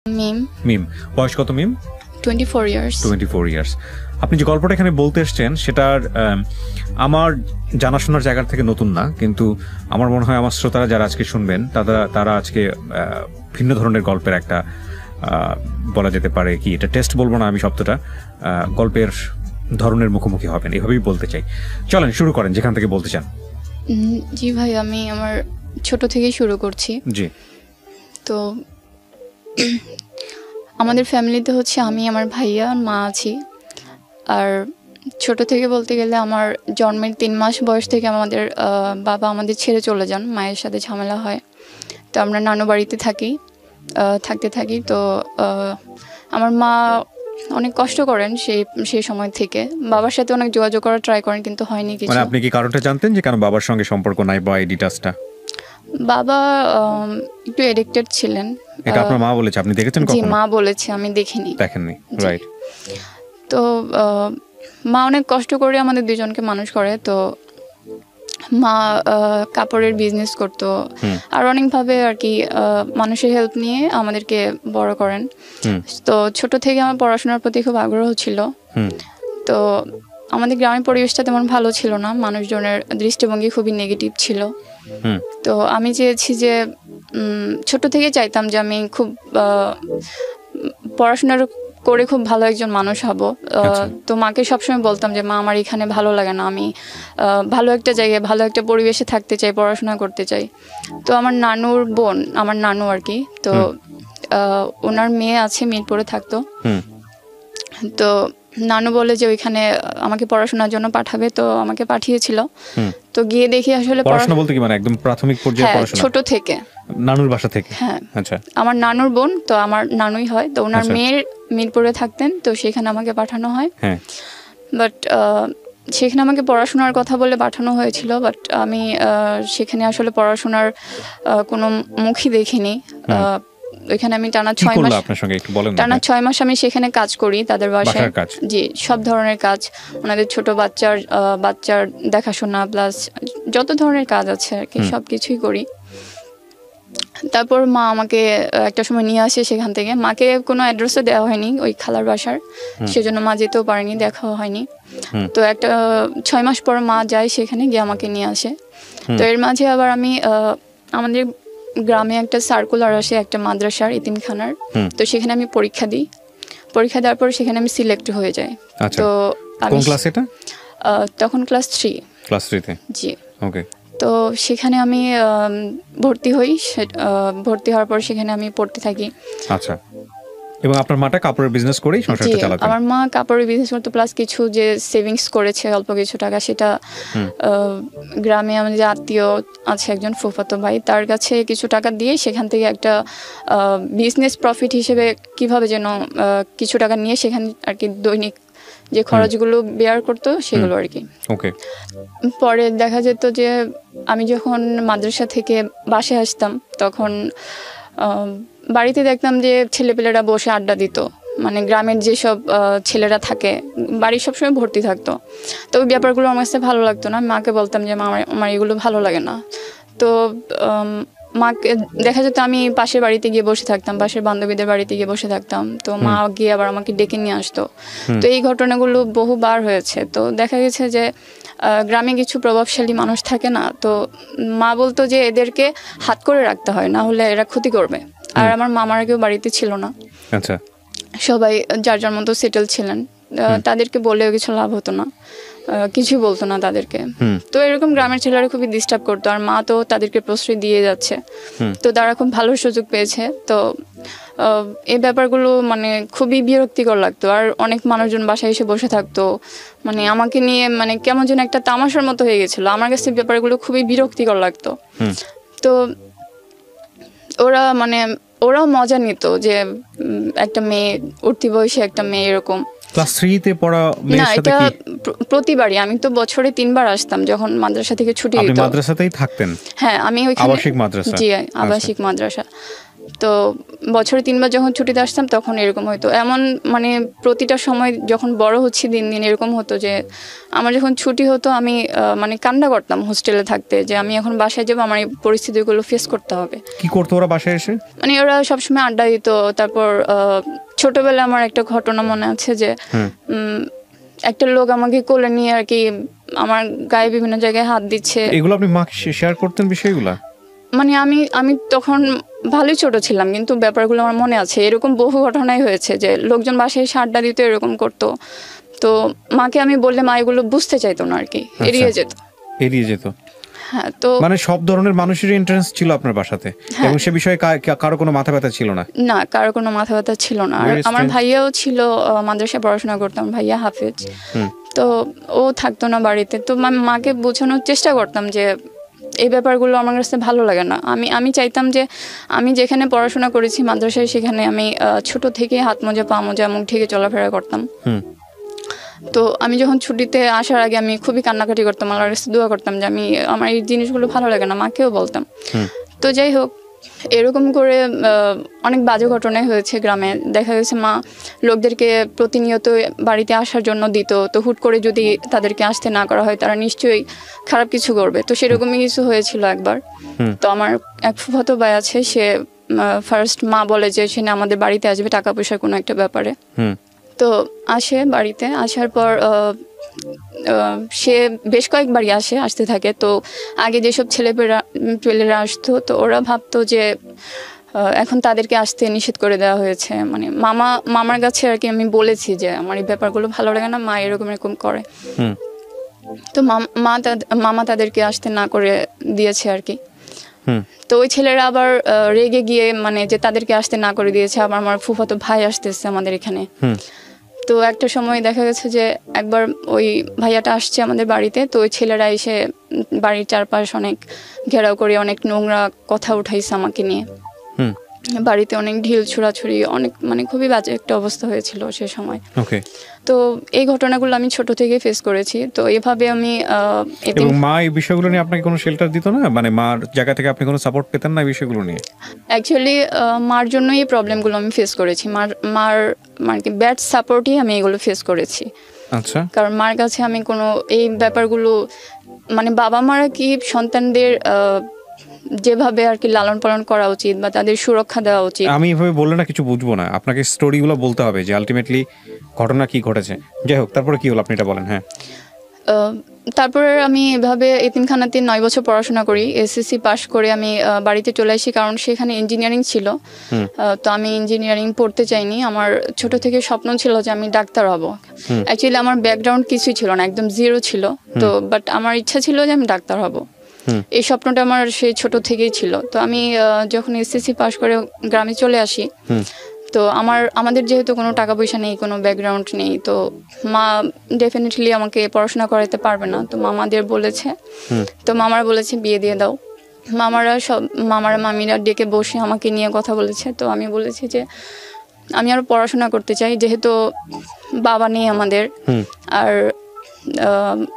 মিম। মিম, বয়স কত মিম? 24 years. 24 years. আপনি যে গল্পটা এখানে বলতে এসছেন সেটার আমার জানাশোনার জায়গা থেকে নতুন না, কিন্তু আমার মনে হয় আমার শ্রোতারা যারা আজকে শুনবেন তারা আজকে ভিন্ন ধরনের গল্পের একটা বলা যেতে পারে কি, এটা টেস্ট বলবো না আমি শব্দটা, গল্পের ধরনের মুখোমুখি হবেন, এভাবেই বলতে চাই। চলেন শুরু করেন যেখান থেকে বলতে চান। জি ভাই, আমি আমার ছোট থেকেই শুরু করছি। জি। তো আমাদের ফ্যামিলিতে হচ্ছে আমি, আমার ভাইয়া, মা আছি। আর ছোট থেকে বলতে গেলে আমার জন্মের 3 মাস বয়স থেকে আমাদের বাবা আমাদের ছেড়ে চলে যান, মায়ের সাথে ঝামেলা হয়। তো আমরা নানু বাড়িতে থাকতে থাকি। তো আমার মা অনেক কষ্ট করেন সেই সময় থেকে। বাবার সাথে অনেক যোগাযোগ করার ট্রাই করেন, কিন্তু হয়নি কিছু। মানে আপনি কি কারণটা জানতেন যে কেন বাবার সঙ্গে সম্পর্ক নাই বা এই ডিটেইলসটা? বাবা একটু এডিক্টেড ছিলেন। এটা আপনার মা বলেছে, আপনি দেখেছেন কখনো? জি, মা বলেছে, আমি দেখিনি। দেখেননি, রাইট। তো মা অনেক কষ্ট করে আমাদের দুজনকে মানুষ করে। তো মা কাপড়ের বিজনেস করতো, আর অনেকভাবে আর কি মানুষের হেল্প নিয়ে আমাদেরকে বড় করেন। তো ছোট থেকে আমার পড়াশোনার প্রতি খুব আগ্রহ ছিল। তো আমাদের গ্রামের পরিবেশটা তেমন ভালো ছিল না, মানুষজনের দৃষ্টিভঙ্গি খুবই নেগেটিভ ছিল। তো আমি চেয়েছি যে ছোট থেকে চাইতাম যে আমি খুব পড়াশোনার করে খুব ভালো একজন মানুষ হব। তো মাকে সবসময় বলতাম যে মা, আমার এখানে ভালো লাগে না, আমি ভালো একটা জায়গায় ভালো একটা পরিবেশে থাকতে চাই, পড়াশোনা করতে চাই। তো আমার নানুর বোন, আমার নানু আর কি, তো ওনার মেয়ে আছে, মিরপুরে থাকতো। তো নানু বলে যে ওইখানে আমাকে পড়াশোনার জন্য পাঠাবে, তো আমাকে পাঠিয়েছিল। তো গিয়ে দেখি আসলে পড়াশোনা বলতে কি মানে একদম প্রাথমিক পর্যায়ে পড়াশোনা? ছোট থেকে, নানুর বাসা থেকে? হ্যাঁ। আচ্ছা। আমার নানুর বোন, তো আমার নানুই হয়। তো ওনার মেয়ের মিরপুরে থাকতেন, তো সেখানে আমাকে পাঠানো হয়। হ্যাঁ। বাট সেখানে আমাকে পড়াশোনার কথা বলে পাঠানো হয়েছিল, বাট আমি সেখানে আসলে পড়াশোনার কোনো মুখই দেখিনি। ওইখানে আমি টানা 6 মাস আমি সেখানে কাজ করি তাদের বাসায়। জি, সব ধরনের কাজ, ওনাদের ছোট বাচ্চার দেখাশোনা প্লাস যত ধরনের কাজ আছে আর কি, সব কিছুই করি। তারপর মা আমাকে একটা সময় নিয়ে আসে সেখান থেকে। মাকে কোনো অ্যাড্রেসও দেওয়া হয়নি ওই খালার বাসার, সেজন্য মা যেতেও পারেনি, দেখাও হয়নি। তো একটা 6 মাস পর মা যায় সেখানে, গিয়ে আমাকে নিয়ে আসে। তো এর মাঝে আবার আমি আমাদের গ্রামে একটা সার্কুলার আসে একটা মাদ্রাসার, এতিমখানার। তো সেখানে আমি পরীক্ষা দিই। পরীক্ষা দেওয়ার পর সেখানে আমি সিলেক্ট হয়ে যাই। তো কোন ক্লাস এটা? তখন ক্লাস 3। ক্লাস 3 তে? জি। ওকে। তো সেখানে আমি ভর্তি হই। ভর্তি হওয়ার পর সেখানে আমি পড়তে থাকি। আচ্ছা। এবং আপনার মাটা কাপড়ের বিজনেস করেই সংসারটা চালাতেন? আমার মা কাপড়ের বিজনেস করতে, প্লাস কিছু যে সেভিংস করেছে অল্প কিছু টাকা, সেটা গ্রামে আমাদের যে আত্মীয় আছে একজন ফুফাতো ভাই, তার কাছে কিছু টাকা দিয়ে সেখান থেকে একটা বিজনেস প্রফিট হিসেবে কিভাবে যেন কিছু টাকা নিয়ে সেখানে আর কি দৈনিক যে খরচগুলো বেয়ার করতো সেগুলো আর কি। ওকে। পরে দেখা যেত যে আমি যখন মাদ্রাসা থেকে বাসায় আসতাম, তখন বাড়িতে দেখতাম যে ছেলেপেলেরা বসে আড্ডা দিত। মানে গ্রামের যেসব ছেলেরা থাকে, বাড়ি সবসময় ভর্তি থাকতো। তো ওই ব্যাপারগুলো আমার কাছে ভালো লাগতো না। মাকে বলতাম যে আমার এগুলো ভালো লাগে না। তো মাকে দেখা যেত আমি পাশের বাড়িতে গিয়ে বসে থাকতাম, পাশের বান্ধবীদের বাড়িতে গিয়ে বসে থাকতাম। তো মা গিয়ে আবার আমাকে ডেকে নিয়ে আসতো। তো এই ঘটনাগুলো বহুবার হয়েছে। তো দেখা গেছে যে গ্রামে কিছু প্রভাবশালী মানুষ থাকে না, তো মা বলতো যে এদেরকে হাত করে রাখতে হয়, না হলে এরা ক্ষতি করবে। আর আমার মামারা কেউ বাড়িতে ছিল না। আচ্ছা। সবাই যার যার মতো সেটেল ছিলেন। তাদেরকে বলেও কিছু লাভ হতো না, কিছু বলতো না তাদেরকে। তো এরকম গ্রামের ছেলেরা খুবই ডিস্টার্ব করতো, আর মা তো তাদেরকে প্রশ্রয় দিয়ে যাচ্ছে। তো তারা খুব ভালো সুযোগ পেয়েছে। তো এই ব্যাপারগুলো মানে খুবই বিরক্তিকর লাগতো। আর অনেক মানুষজন বাসায় এসে বসে থাকতো, মানে আমাকে নিয়ে মানে কেমন যেন একটা তামাশার মতো হয়ে গেছিলো। আমার কাছে ব্যাপারগুলো খুবই বিরক্তিকর লাগতো। তো ওরাও মজা নিত যে একটা মেয়ে, উঠতি বয়সে একটা মেয়ে এরকম। ক্লাস 3 তে পড়া মেয়ের সাথে কি? প্রতিবারই আমি তো বছরে 3 বার আসতাম যখন মাদ্রাসা থেকে ছুটি দিত। আপনি মাদ্রাসাতেই থাকতেন? হ্যাঁ, আমি ওইখানে আবাসিক মাদ্রাসা? জি, আবাসিক মাদ্রাসা। তো বছরে 3 বার যখন ছুটিতে আসতাম তখন এরকম হতো। এমন মানে প্রতিটা সময় যখন বড় হচ্ছি দিন দিন এরকম হতো যে আমার যখন ছুটি হতো আমি মানে কান্না করতাম হোস্টেলে থাকতে, যে আমি এখন বাসায় যাবো, আমার এই পরিস্থিতিগুলো ফেস করতে হবে। কি করতো ওরা বাসায় এসে? মানে ওরা সবসময় আড্ডা দিত। তারপর ছোটবেলায় আমার একটা ঘটনা মনে আছে যে একটা লোক আমাকে কোলে নিয়ে আর কি আমার গায়ে বিভিন্ন জায়গায় হাত দিচ্ছে। এগুলো আপনি মাকে শেয়ার করতেন বিষয়গুলো? মানে আমি তখন ভালোই ছোট ছিলাম, কিন্তু ব্যাপারগুলো আমার মনে আছে। এরকম বহু ঘটনাই হয়েছে যে লোকজন বাসায় এসে আড্ডা দিত, এরকম করতো। তো মাকে আমি বললে মা এগুলো বুঝতে চাইতো না আর কি, এড়িয়ে যেত। হ্যাঁ, তো মানে সব ধরনের মানুষেরই ইন্টারেস্ট ছিল আপনার বাসাতে, এবং সে বিষয়ে কারো কোনো মাথা ব্যথা ছিল না? না, কারো কোনো মাথা ব্যথা ছিল না। আর আমার ভাইয়াও ছিল, মাদ্রাসায় পড়াশোনা করতাম, ভাইয়া হাফেজ। তো ও থাকতো না বাড়িতে। তো মাকে বোঝানোর চেষ্টা করতাম যে এই ব্যাপারগুলো আমার কাছে ভালো লাগে না। আমি চাইতাম যে আমি যেখানে পড়াশোনা করেছি মাদ্রাসায়, সেখানে আমি ছোট থেকে হাত মোজা পা মোজা মুখ ঢেকে চলাফেরা করতাম। তো আমি যখন ছুটিতে আসার আগে আমি খুবই কান্নাকাটি করতাম, আল্লাহর কাছে দোয়া করতাম যে আমার এই জিনিসগুলো ভালো লাগে না, মাকেও বলতাম। তো যাই হোক, এরকম করে অনেক বাজে ঘটনাই হয়েছে গ্রামে। দেখা গেছে মা লোকদেরকে প্রতিনিয়ত বাড়িতে আসার জন্য দিত। তো হুট করে যদি তাদেরকে আসতে না করা হয় তারা নিশ্চয়ই খারাপ কিছু করবে। তো সেরকমই কিছু হয়েছিল একবার। তো আমার এক ফুফাতো ভাই আছে, সে ফার্স্ট মা বলে যে সে আমাদের বাড়িতে আসবে টাকা পয়সার কোনো একটা ব্যাপারে। তো আসে, বাড়িতে আসার পর সে বেশ কয়েকবারই আসতে থাকে। তো আগে যেসব ছেলেপেলেরা আসতো, তো ওরা ভাবতো যে এখন তাদেরকে আসতে নিষেধ করে দেওয়া হয়েছে। মানে মামার কাছে আর কি আমি বলেছি যে আমার এই ব্যাপারগুলো ভালো লাগে না, মা এরকম করে। তো মামা তাদেরকে আসতে না করে দিয়েছে আর কি। তো ওই ছেলেরা আবার রেগে গিয়ে মানে যে তাদেরকে আসতে না করে দিয়েছে, আবার আমার ফুফাতো ভাই আসতেছে আমাদের এখানে। তো একটা সময় দেখা গেছে যে একবার ওই ভাইয়াটা আসছে আমাদের বাড়িতে। তো ওই ছেলেরা এসে বাড়ির চারপাশ অনেক ঘেরাও করে অনেক নোংরা কথা উঠাইছে আমাকে নিয়ে। বাড়িতে অনেক ঢিল ছোড়াছুড়ি, অনেক মানে খুবই বাজে একটা অবস্থা হয়েছিল সে সময়। তো এই ঘটনাগুলো আমি ছোট থেকে ফেস করেছি। তো এভাবে আমি মা এই বিষয়গুলো নিয়ে আপনাকে কোনো শেল্টার দিত না? মানে মার জায়গা থেকে আপনি কোনো সাপোর্ট পেতেন না এই বিষয়গুলো নিয়ে? অ্যাকচুয়ালি মার জন্যই এই প্রবলেমগুলো আমি ফেস করেছি। মার মানে ব্যাড সাপোর্টই আমি এগুলো ফেস করেছি। আচ্ছা। কারণ মার কাছে আমি কোনো এই ব্যাপারগুলো মানে বাবা মারা কি সন্তানদের যেভাবে আর কি লালন পালন করা উচিত বা তাদের সুরক্ষা দেওয়া উচিত, আমি এভাবে বললে না কিছু বুঝবো না, আপনাকে স্টোরিগুলো বলতে হবে যে আলটিমেটলি ঘটনা কি ঘটেছে। যাই হোক, তারপরে কি হলো আপনি এটা বলেন। হ্যাঁ, তারপরে আমি এভাবে এতিমখানাতে 9 বছর পড়াশোনা করি। এসএসসি পাশ করে আমি বাড়িতে চলে আসি, কারণ সেখানে ইঞ্জিনিয়ারিং ছিল। তো আমি ইঞ্জিনিয়ারিং পড়তে চাইনি। আমার ছোট থেকে স্বপ্ন ছিল যে আমি ডাক্তার হব। অ্যাকচুয়ালি আমার ব্যাকগ্রাউন্ড কিছুই ছিল না, একদম জিরো ছিল। তো বাট আমার ইচ্ছা ছিল যে আমি ডাক্তার হব। এই স্বপ্নটা আমার সেই ছোট থেকেই ছিল। তো আমি যখন এসএসসি পাশ করে গ্রামে চলে আসি, তো আমাদের যেহেতু কোনো টাকা পয়সা নেই, কোনো ব্যাকগ্রাউন্ড নেই, তো মা ডেফিনেটলি আমাকে পড়াশোনা করাতে পারবে না। তো মামাদের বলেছে, তো মামারা বলেছে বিয়ে দিয়ে দাও। মামারা মামিরা ডেকে বসে আমাকে নিয়ে কথা বলেছে। তো আমি বলেছি যে আমি আরো পড়াশোনা করতে চাই, যেহেতু বাবা নেই আমাদের, আর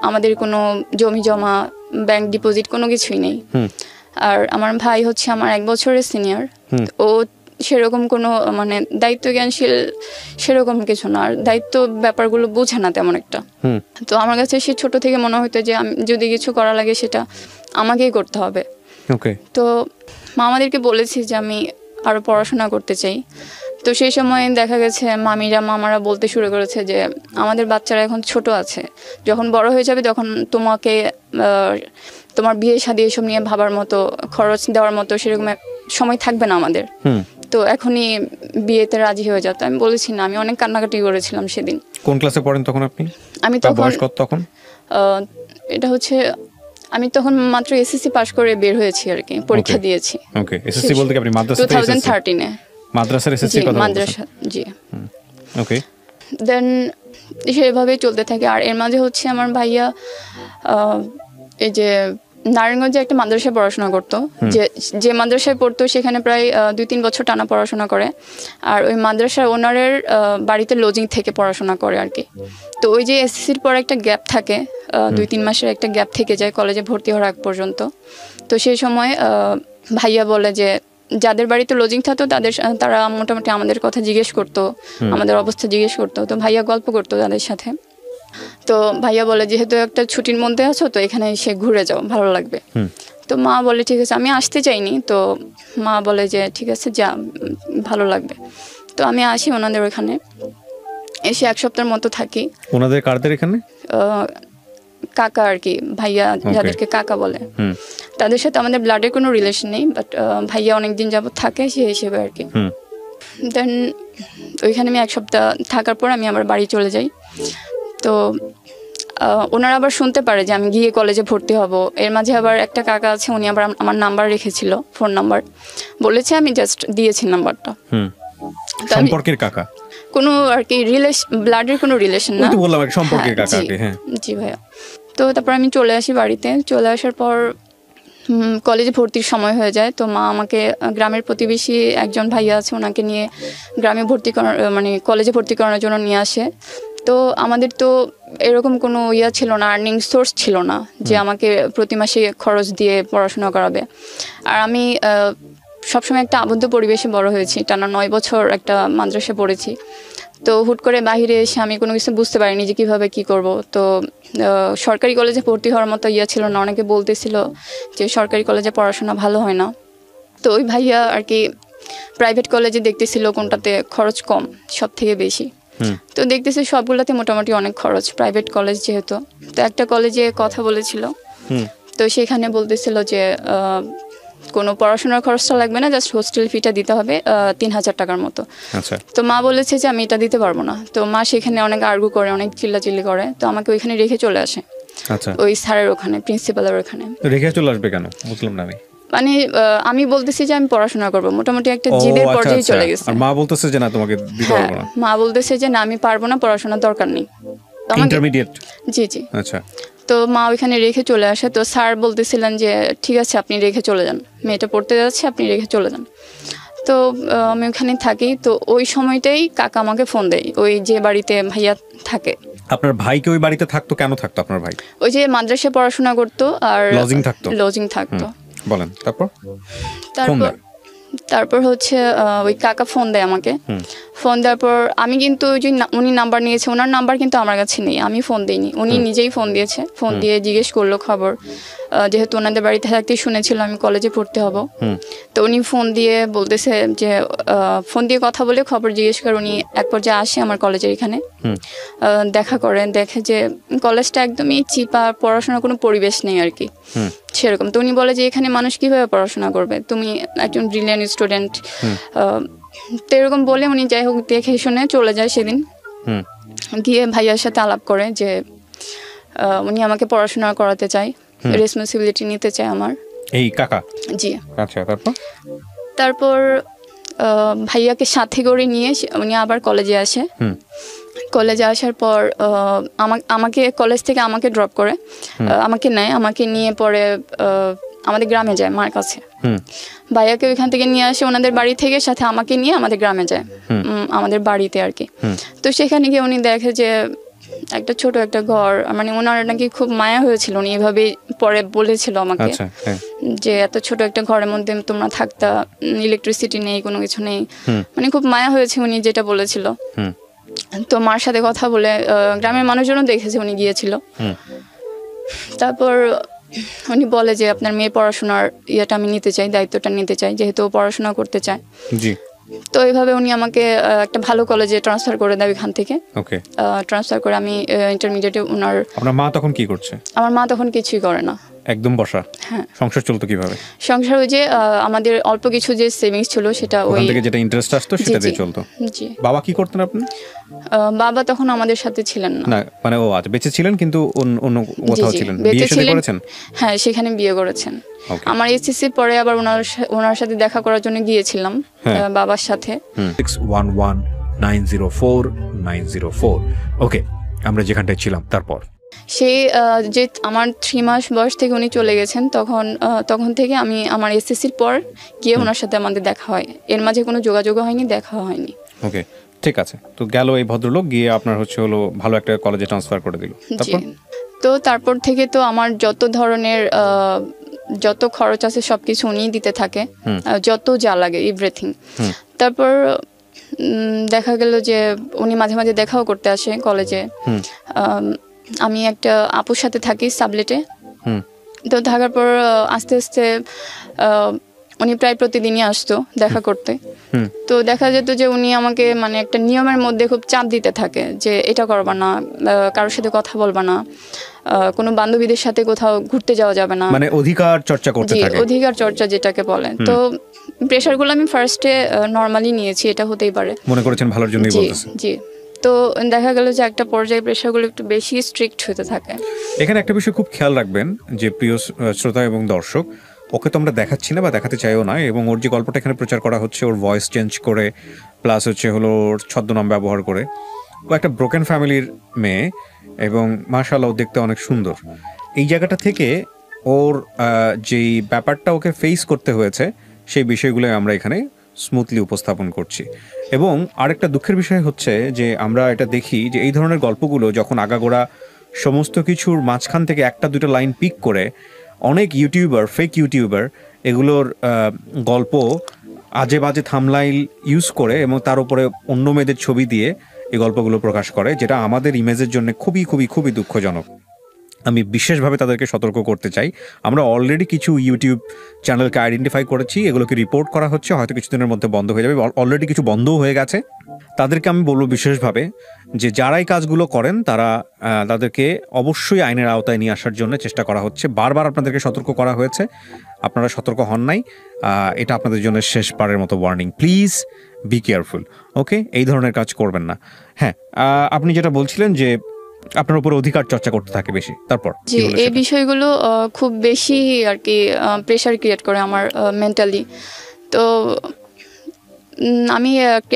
আমাদের কোনো জমি জমা ব্যাংক ডিপোজিট কোনো কিছুই নেই। আর আমার ভাই হচ্ছে আমার 1 বছরের সিনিয়র। ও সেরকম কোনো মানে দায়িত্ব জ্ঞানশীল সেরকম কিছু না, আর দায়িত্ব ব্যাপারগুলো বোঝে না তেমন একটা। তো আমার কাছে সে ছোট থেকে মনে হতো যে আমি যদি কিছু করা লাগে সেটা আমাকেই করতে হবে। তো মামাদেরকে বলেছি যে আমি আরো পড়াশোনা করতে চাই। তো সেই সময় দেখা গেছে মামারা বলতে শুরু করেছে যে আমাদের বাচ্চারা এখন ছোট আছে, যখন বড় হয়ে যাবে তখন তোমাকে তোমার বিয়ে শাদী এসব নিয়ে ভাবার মতো, খরচ দেওয়ার মতো সেরকম সময় থাকবে না আমাদের। তো এখনই বিয়েতে রাজি হয়ে যেত। আমি বলেছি না, আমি অনেক কান্নাকাটি করেছিলাম সেদিন। কোন ক্লাসে পড়েন তখন আপনি? আমি তখন এটা হচ্ছে আমি তখন মাত্র এসএসসি পাশ করে বের হয়েছি আর কি, পরীক্ষা দিয়েছি। ওকে, এসএসসি বলতে কি আপনি মাদ্রাসা 2013 এ? মাদ্রাসার এসএসসি কথা বলছেন? মাদ্রাসা, জি। ওকে, দেন সেভাবেই চলতে থাকে। আর এর মাঝে হচ্ছে আমার ভাইয়া এই যে নারায়ণগঞ্জে একটা মাদ্রাসায় পড়াশোনা করতো। যে মাদ্রাসায় পড়তো সেখানে প্রায় 2-3 বছর টানা পড়াশোনা করে। আর ওই মাদ্রাসার ওনারের বাড়িতে লজিং থেকে পড়াশোনা করে আর কি। তো ওই যে এসএসসির পর একটা গ্যাপ থাকে, 2-3 মাসের একটা গ্যাপ থেকে যায় কলেজে ভর্তি হওয়ার আগ পর্যন্ত। তো সেই সময় ভাইয়া বলে যে যাদের বাড়িতে লজিং থাকতো তারা মোটামুটি আমাদের কথা জিজ্ঞেস করতো, আমাদের অবস্থা জিজ্ঞেস করতো। তো ভাইয়া গল্প করতো তাদের সাথে। তো ভাইয়া বলে যেহেতু একটা ছুটির মধ্যে আছো তো এখানে এসে ঘুরে যাও, ভালো লাগবে। তো মা বলে ঠিক আছে, আমি আসতে চাইনি। তো মা বলে যে ঠিক আছে যা, ভালো লাগবে। তো আমি আসি ওনাদের ওখানে, এসে 1 সপ্তাহের মতো থাকি। ওনাদের কারদের এখানে কাকা আর কি, ভাইয়া যাদেরকে কাকা বলে, তাদের সাথে আমাদের ব্লাডের কোনো রিলেশন নেই, বাট ভাইয়া অনেকদিন যাবত থাকে সে হিসেবে আর কি। দেন ওইখানে আমি 1 সপ্তাহ থাকার পর আমি আবার বাড়ি চলে যাই। তো ওনারা আবার শুনতে পারে যে আমি গিয়ে কলেজে ভর্তি হব। এর মাঝে আবার একটা কাকা আছে, উনি আবার আমার নাম্বার রেখেছিল, ফোন নাম্বার বলেছে, আমি জাস্ট দিয়েছি নাম্বারটা। সম্পর্কের কাকা, কোনো আর কি ব্লাডের কোনো রিলেশন না, বললাম সম্পর্কের কাকা। হ্যাঁ জি ভাইয়া। তো তারপর আমি চলে আসি বাড়িতে। চলে আসার পর কলেজে ভর্তির সময় হয়ে যায়। তো মা আমাকে গ্রামের প্রতিবেশী একজন ভাইয়া আছে, ওনাকে নিয়ে গ্রামে কলেজে ভর্তি করানোর জন্য নিয়ে আসে। তো আমাদের তো এরকম কোনো ছিল না, আর্নিং সোর্স ছিল না যে আমাকে প্রতি মাসে খরচ দিয়ে পড়াশোনা করাবে। আর আমি সবসময় একটা আবদ্ধ পরিবেশে বড় হয়েছি, টানা 9 বছর একটা মাদ্রাসা পড়েছি। তো হুট করে বাহিরে এসে আমি কোনো কিছু বুঝতে পারিনি যে কীভাবে কী করব। তো সরকারি কলেজে ভর্তি হওয়ার মতো ছিল না, অনেকে বলতেছিল যে সরকারি কলেজে পড়াশোনা ভালো হয় না। তো ওই ভাইয়া আর কি প্রাইভেট কলেজে দেখতেছিল কোনটাতে খরচ কম, সব থেকে বেশি। তো দেখতেছি সবগুলোতে মোটামুটি অনেক খরচ, প্রাইভেট কলেজ যেহেতু। তো একটা কলেজে কথা বলেছিল, তো সেখানে বলতেছিল যে কোনো পড়াশোনার খরচটা লাগবে না, জাস্ট হোস্টেল ফিটা দিতে হবে 3000 টাকার মতো। তো মা বলেছে যে আমি এটা দিতে পারবো না। তো মা সেখানে অনেক আর্গু করে, অনেক চিল্লাচিল্লি করে। তো আমাকে ওইখানে রেখে চলে আসে, ওই স্যারের ওখানে, প্রিন্সিপালের ওখানে। রেখে চলে আসবে কেন বুঝলাম না আমি। মানে আমি বলতেছি যে আমি পড়াশোনা করব, মোটামুটি একটা জিদের পর্যায়ে চলে গেছে। আর মা বলতেছে যে না তোমাকে দিতে পারবো না। মা বলতেছে যে না আমি পারবো না, পড়াশোনার দরকার নেই। ইন্টারমিডিয়েট? জি জি। আচ্ছা। তো মা ওইখানে রেখে চলে আসে। তো স্যার বলতেছিলেন যে ঠিক আছে আপনি রেখে চলে যান, মেয়েটা পড়তে যাচ্ছে, আপনি রেখে চলে যান। তো আমি ওখানে থাকি। তো ওই সময়টাই কাকা আমাকে ফোন দেয়, ওই যে বাড়িতে ভাইয়া থাকে। আপনার ভাই কি ওই বাড়িতে থাকতো? কেন থাকতো আপনার ভাই? ওই যে মাদ্রাসায় পড়াশোনা করতো আর লজিং থাকতো। বলেন তারপর। তারপর হচ্ছে ওই কাকা ফোন দেয় আমাকে। ফোন দেওয়ার পর আমি কিন্তু ওই যে উনি নাম্বার নিয়েছে, ওনার নাম্বার কিন্তু আমার কাছে নেই, আমি ফোন দিইনি, উনি নিজেই ফোন দিয়েছে। ফোন দিয়ে জিজ্ঞেস করলো খবর, যেহেতু ওনাদের বাড়িতে থাকতেই শুনেছিল আমি কলেজে পড়তে হব। তো উনি ফোন দিয়ে বলতেছে যে ফোন দিয়ে কথা বলে খবর জিজ্ঞেস করে উনি এক পর্যায়ে আসে আমার কলেজের এখানে, দেখা করেন, দেখে যে কলেজটা একদমই চিপা, পড়াশোনার কোনো পরিবেশ নেই আর কি সেরকম। তো উনি বলে যে এখানে মানুষ কিভাবে পড়াশোনা করবে, তুমি একজন ব্রিলিয়ান্ট স্টুডেন্ট। তো এরকম বলে উনি যাই হোক দেখে শুনে চলে যায়। সেদিন গিয়ে ভাইয়ার সাথে আলাপ করে যে উনি আমাকে পড়াশোনা করাতে চায়, রেসপন্সিবিলিটি নিতে চায় আমার। এই কাকা? জি। আচ্ছা। তারপর ভাইয়াকে সাথে করে নিয়ে উনি আবার কলেজে আসে। কলেজে আসার পর আমাকে কলেজ থেকে আমাকে ড্রপ করে, আমাকে নেয়, আমাকে নিয়ে পরে আমাদের গ্রামে যায় মার কাছে। ভাইয়াকে ওইখান থেকে নিয়ে আসে ওনাদের বাড়ি থেকে, সাথে আমাকে নিয়ে আমাদের গ্রামে যায়, আমাদের বাড়িতে আর কি। তো সেখানে গিয়ে উনি দেখে যে একটা ছোট একটা ঘর, মানে ওনার নাকি খুব মায়া হয়েছিল, উনি এভাবে পরে বলেছিল আমাকে যে এত ছোট একটা ঘরের মধ্যে তোমরা থাকতা, ইলেকট্রিসিটি নেই, কোনো কিছু নেই, মানে খুব মায়া হয়েছে উনি যেটা বলেছিল। তো মার সাথে কথা বলে গ্রামের মানুষজনও দেখেছে উনি গিয়েছিল। তারপর উনি বলে যে আপনার মেয়ে পড়াশোনার ইয়েটা আমি নিতে চাই, দায়িত্বটা নিতে চাই, যেহেতু পড়াশোনা করতে চায়। তো এইভাবে উনি আমাকে একটা ভালো কলেজে ট্রান্সফার করে দেয় ওইখান থেকে। ট্রান্সফার করে আমি ইন্টারমিডিয়েটে ওনার। আপনার মা তখন কি করছে? আমার মা তখন কিছুই করে না, একদম বসা। হ্যাঁ। সংসার চলতো কিভাবে? সংসার ওই যে আমাদের অল্প কিছু যে সেভিংস ছিল সেটা ওই থেকে যেটা ইন্টারেস্ট আসতো সেটা দিয়ে চলতো। জি। বাবা কি করতেন আপনি? বাবা তখন আমাদের সাথে ছিলেন না। না মানে ও আচ্ছা, বেঁচে ছিলেন কিন্তু অন্য কোথাও ছিলেন। বিয়ে শাদী করেছেন? হ্যাঁ, সেখানে বিয়ে করেছেন। আমার এসএসসি পরে আবার ওনার সাথে দেখা করার জন্য গিয়েছিলাম বাবার সাথে। 611904 ওকে, আমরা যেখানটায় ছিলাম তারপর সেই যে আমার 3 মাস বয়স থেকে উনি চলে গেছেন, তখন থেকে আমি আমার এসএসসির পর গিয়ে ওনার সাথে আমাদের দেখা হয়, এর মাঝে কোনো যোগাযোগ হয়নি, দেখা হয়নি। ওকে, ঠিক আছে। তো গেল এই ভদ্রলোক, গিয়ে আপনার হলো ভালো একটা কলেজে ট্রান্সফার করে দিল। তো তারপর থেকে তো আমার যত ধরনের যত খরচ আছে সবকিছু উনিই দিতে থাকে, যত যা লাগে এভরিথিং। তারপর দেখা গেল যে উনি মাঝে মাঝে দেখাও করতে আসে কলেজে। আমি একটা আপুর সাথে থাকি সাবলেটে, তো থাকার পর আস্তে আস্তে উনি প্রায় প্রতিদিনই আসতো দেখা করতে। তো দেখা যেত যে উনি আমাকে মানে একটা নিয়মের মধ্যে খুব চাপ দিতে থাকে যে এটা করবা না, কারোর সাথে কথা বলবা না, কোনো বান্ধবীদের সাথে কোথাও ঘুরতে যাওয়া যাবে না, মানে অধিকার চর্চা করতে থাকে। অধিকার চর্চা যেটাকে বলে। তো প্রেশারগুলো আমি ফার্স্টে নরমালি নিয়েছি, এটা হতেই পারে, মনে করেছেন ভালোর জন্যই বলতেছেন। জি। তো দেখা গেল যে একটা পর্যায়ে প্রেশারগুলো একটু বেশি স্ট্রিক্ট হতে থাকে। এখানে একটা বিষয় খুব খেয়াল রাখবেন যে প্রিয় শ্রোতা এবং দর্শক, ওকে তো আমরা দেখাচ্ছি না বা দেখাতে চাইও না, এবং ওর যে গল্পটা এখানে প্রচার করা হচ্ছে ওর ভয়েস চেঞ্জ করে প্লাস হলো ওর ছদ্মনাম ব্যবহার করে। ও একটা ব্রোকেন ফ্যামিলির মেয়ে এবং মাশাআল্লাহ ও দেখতে অনেক সুন্দর। এই জায়গাটা থেকে ওর যেই ব্যাপারটা ওকে ফেস করতে হয়েছে সেই বিষয়গুলো আমরা এখানে স্মুথলি উপস্থাপন করছি। এবং আরেকটা দুঃখের বিষয় হচ্ছে যে আমরা এটা দেখি যে এই ধরনের গল্পগুলো যখন আগাগোড়া সমস্ত কিছুর মাঝখান থেকে একটা দুটো লাইন পিক করে অনেক ইউটিউবার, ফেক ইউটিউবার এগুলোর গল্প আজে বাজে থামলাইল ইউজ করে এবং তার উপরে অন্য মেয়েদের ছবি দিয়ে এই গল্পগুলো প্রকাশ করে, যেটা আমাদের ইমেজের জন্য খুবই খুবই খুবই দুঃখজনক। আমি বিশেষভাবে তাদেরকে সতর্ক করতে চাই। আমরা অলরেডি কিছু ইউটিউব চ্যানেলকে আইডেন্টিফাই করেছি, এগুলোকে রিপোর্ট করা হচ্ছে, হয়তো কিছুদিনের মধ্যে বন্ধ হয়ে যাবে, অলরেডি কিছু বন্ধও হয়ে গেছে। তাদেরকে আমি বলবো বিশেষভাবে যে যারা এই কাজগুলো করেন তাদেরকে অবশ্যই আইনের আওতায় নিয়ে আসার জন্য চেষ্টা করা হচ্ছে। বারবার আপনাদেরকে সতর্ক করা হয়েছে, আপনারা সতর্ক হন নাই। এটা আপনাদের জন্য শেষবারের মতো ওয়ার্নিং, প্লিজ বি কেয়ারফুল, ওকে? এই ধরনের কাজ করবেন না। হ্যাঁ, আপনি যেটা বলছিলেন যে আপনার উপর অধিকার চর্চা করতে থাকে বেশি, তারপর জি, এই বিষয়গুলো খুব বেশি আর কি প্রেশার ক্রিয়েট করে আমার মেন্টালি। তো আমি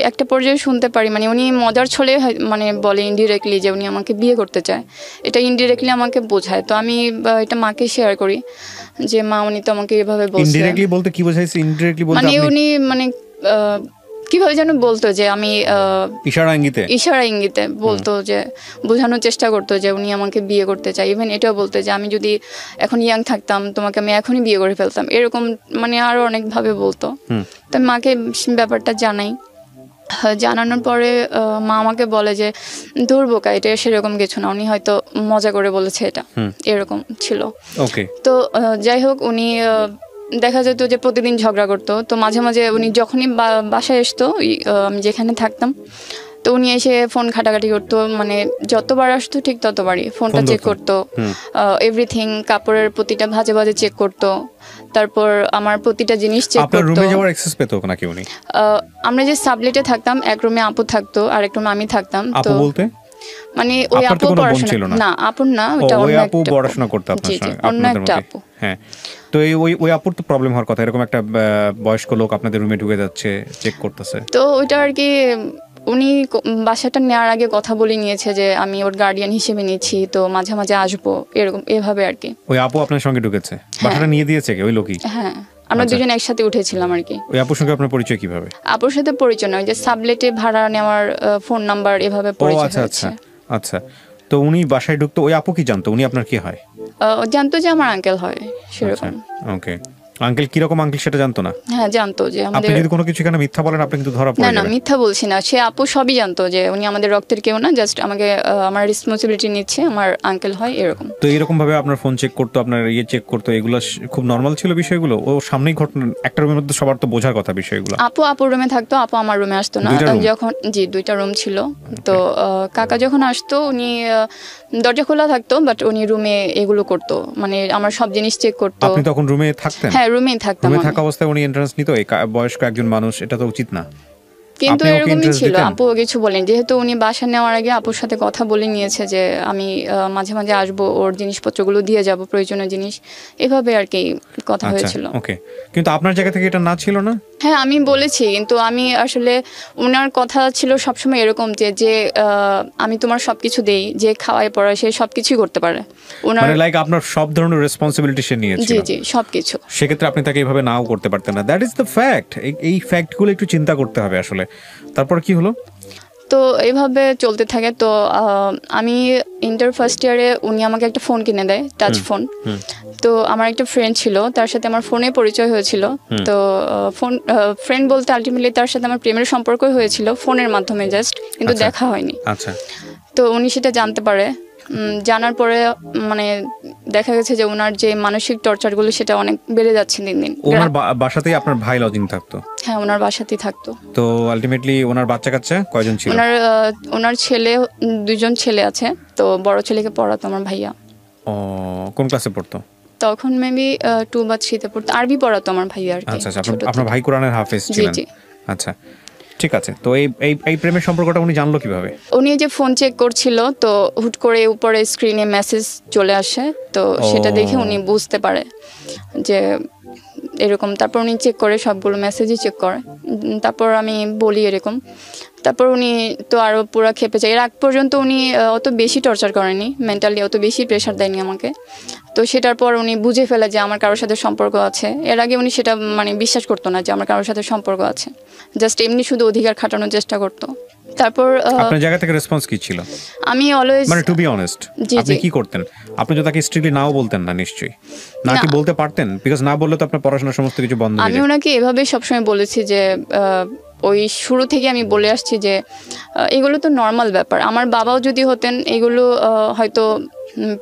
একটা পর্যায়ে শুনতে পারি, মানে উনি মজার ছলে মানে বলে ইনডিরেক্টলি যে উনি আমাকে বিয়ে করতে চায়, এটা ইনডিরেক্টলি আমাকে বোঝায়। তো আমি এটা মাকে শেয়ার করি যে মা উনি তো আমাকে এভাবে বলছে। ইনডিরেক্টলি বলতে কি বোঝাইছে? ইনডিরেক্টলি বলতে মানে উনি মানে কিভাবে যেন বলতো যে আমি ইশারা ইঙ্গিতে বলতো, যে বোঝানোর চেষ্টা করতো যে উনি আমাকে বিয়ে করতে চায়। ইভেন এটাও বলতো যে আমি যদি এখন ইয়াং থাকতাম তোমাকে আমি এখনই বিয়ে করে ফেলতাম, এরকম মানে আরো অনেকভাবে বলতো। তো মাকে ব্যাপারটা জানাই, জানানোর পরে মা আমাকে বলে যে দূর বোকা, এটা সেরকম কিছু না, উনি হয়তো মজা করে বলেছে, এটা এরকম ছিল। তো যাই হোক, উনি দেখা যেত যে প্রতিদিন ঝগড়া করতো। তো মাঝে মাঝে উনি যখনই বাসায় আসতো, আমি যেখানে থাকতাম, তো উনি এসে ফোন ঘাটাঘাটি করতো, মানে যতবার আসতো ঠিক ততবারই ফোনটা চেক করতো, এভরিথিং, কাপড়ের প্রতিটা ভাঁজে ভাঁজে চেক করতো, তারপর আমার প্রতিটা জিনিস চেক করতো। রুমে যাওয়ার অ্যাক্সেস পেতো নাকি উনি? আমরা যে সাবলেটে থাকতাম, এক রুমে আপু থাকতো আর এক রুমে আমি থাকতাম। তো বলতে মানে ওই আপু পড়াশোনা না, আপুর না, ওটা অন্য আপু পড়াশোনা করতে আপনার সঙ্গে, অন্য একটা আপু। হ্যাঁ, তো ওই আপুর তো প্রবলেম হওয়ার কথা, এরকম একটা বয়স্ক লোক আপনাদের রুমে ঢুকে যাচ্ছে, চেক করতেছে। তো ওইটা আর কি উনি বাসাটা নেওয়ার আগে কথা বলে নিয়েছে যে আমি ওর গার্ডিয়ান হিসেবে নিচ্ছি, তো মাঝে মাঝে আসবো, এরকম এভাবে আর কি। ওই আপু আপনার সঙ্গে ঢুকেছে, বাসাটা নিয়ে দিয়েছে কি ওই লোকই? হ্যাঁ, আমরা দুজন একসাথে উঠেছিলাম আর কি। ওই আপুর সঙ্গে আপনার পরিচয় কিভাবে? আপুর সাথে পরিচয় নয়, যে সাবলেটে ভাড়া নেওয়ার ফোন নাম্বার এভাবে পরিচয় হয়েছে। আচ্ছা, তো উনি বাসায় ঢুকতো, ওই আপু কি জানতো উনি আপনার কি হয়? জানতো যে আমার আঙ্কেল হয়, সেরকম। ওকে, আঙ্কেল কিরকম আঙ্কেল সেটা জানতো না? হ্যাঁ, জানতো যে আপনি যদি কোনো কিছু এখানে মিথ্যা বলেন আপনি কিন্তু ধরা পড়ে যাবেন। না, মিথ্যা বলছি না, সে আপু সবই জানতো যে উনি আমাদের রক্তের কেউ না, জাস্ট আমাকে আমার রেসপন্সিবিলিটি নিচ্ছে, আমার আঙ্কেল হয়, এরকম। তো এরকম ভাবে আপনার ফোন চেক করতো, আপনার চেক করতো, এগুলো খুব নরমাল ছিল বিষয়গুলো? ও সামনেই ঘটনা, একটা রুমের মধ্যে সবার তো বোঝার কথা বিষয়গুলো। আপুর রুমে থাকতো, আপু আমার রুমে আসতো না। যখন দুইটা রুম ছিল, তো কাকা যখন আসতো উনি দরজা খোলা থাকতো, বাট উনি রুমে এগুলো করতো, মানে আমার সব জিনিস চেক করতো। আপনি তখন রুমে থাকতেন? হ্যাঁ, রুমেই থাকতাম। রুমে থাকা অবস্থায় উনি এন্ট্রান্স নিত? এই বয়স্ক একজন মানুষ, এটা তো উচিত না। কিন্তু এরকমই ছিল, আপু কিছু বলেন, যেহেতু উনি বাসা নেওয়ার আগে আপুর সাথে কথা বলে নিয়েছে যে আমি মাঝে মাঝে আসবো, ওর জিনিসপত্রগুলো দিয়ে যাব, প্রয়োজনীয় জিনিস, এভাবে আর কি কথা হয়েছিল। ওকে, কিন্তু আপনার জায়গা থেকে এটা না ছিল না? হ্যাঁ, আমি বলেছি, কিন্তু আমি আসলে ওনার কথা ছিল সবসময় এরকম যে আমি তোমার সবকিছু দেই, যে খাওয়ায় পড়ায় সে সবকিছুই করতে পারে। ওনার মানে লাইক আপনার সব ধরনের রেসপন্সিবিলিটি সে নিয়েছিল। জি, সবকিছু। সেক্ষেত্রে আপনি তাকে এইভাবে নাও করতে পারতেন না, দ্যাট ইজ দ্য ফ্যাক্ট। এই ফ্যাক্টগুলো একটু চিন্তা করতে হবে আসলে। তারপর কি হলো? তো এইভাবে চলতে থাকে। তো আমি ইন্টার ফার্স্ট ইয়ারে উনি আমাকে একটা ফোন কিনে দেয়, টাচ ফোন। তো আমার একটা ফ্রেন্ড ছিল, তার সাথে আমার ফোনে পরিচয় হয়েছিল। তো ফ্রেন্ড বলতে আলটিমেটলি তার সাথে আমার প্রেমের সম্পর্ক হয়েছিল ফোনের মাধ্যমে জাস্ট, কিন্তু দেখা হয়নি। তো উনি সেটা জানতে পারে, জানার পরে মানে দেখা গেছে যে ওনার যে মানসিক টর্চারগুলো সেটা অনেক বেড়ে যাচ্ছে দিন দিন। ওনার বাসাতেই আপনার ভাই লজিং থাকতো? হ্যাঁ, ওনার বাসাতেই থাকতো। তো আলটিমেটলি ওনার বাচ্চা কাচ্চা কয়জন ছিল? ওনার ছেলে, 2জন ছেলে আছে। তো বড় ছেলেকে পড়াতো আমার ভাইয়া। ও, কোন ক্লাসে পড়তো তখন? মেবি 2 বা 3 তে পড়তো। আরবি পড়াতো আমার ভাইয়া আর কি। আচ্ছা, আপনার ভাই কোরআনের হাফেজ ছিলেন? জি। আচ্ছা, ঠিক আছে। তো এই প্রেমের সম্পর্কটা উনি জানলো কিভাবে? উনি যে ফোন চেক করছিল, তো হুট করে উপরে স্ক্রিনে মেসেজ চলে আসে। তো সেটা দেখে উনি বুঝতে পারে যে এরকম। তারপর উনি চেক করে, সবগুলো মেসেজই চেক করে। তারপর আমি বলি এরকম। তারপর উনি তো আরও পুরো খেপে যায়। এর আগ পর্যন্ত উনি অত বেশি টর্চার করেনি, মেন্টালি অত বেশি প্রেশার দেয়নি আমাকে। তো সেটার পর উনি বুঝে ফেলে যে আমার কারোর সাথে সম্পর্ক আছে। এর আগে উনি সেটা মানে বিশ্বাস করতো না যে আমার কারোর সাথে সম্পর্ক আছে, জাস্ট এমনি শুধু অধিকার খাটানোর চেষ্টা করতো। তারপর আপনার জায়গা থেকে রেসপন্স কি ছিল? আমি অলওয়েজ, মানে টু বি অনেস্ট, আপনি কি করতেন? আপনি তো তাকে স্ট্রিক্টলি নাও বলতেন না নিশ্চয়ই, নাকি বলতে পারতেন? বিকজ না বললে তো আপনার পড়াশোনা সমস্ত কিছু বন্ধ হয়ে যায়। আমি ওনাকে এভাবে সবসময় বলেছি যে ওই শুরু থেকে আমি বলে আসছি যে এগুলো তো নর্মাল ব্যাপার। আমার বাবাও যদি হতেন, এগুলো হয়তো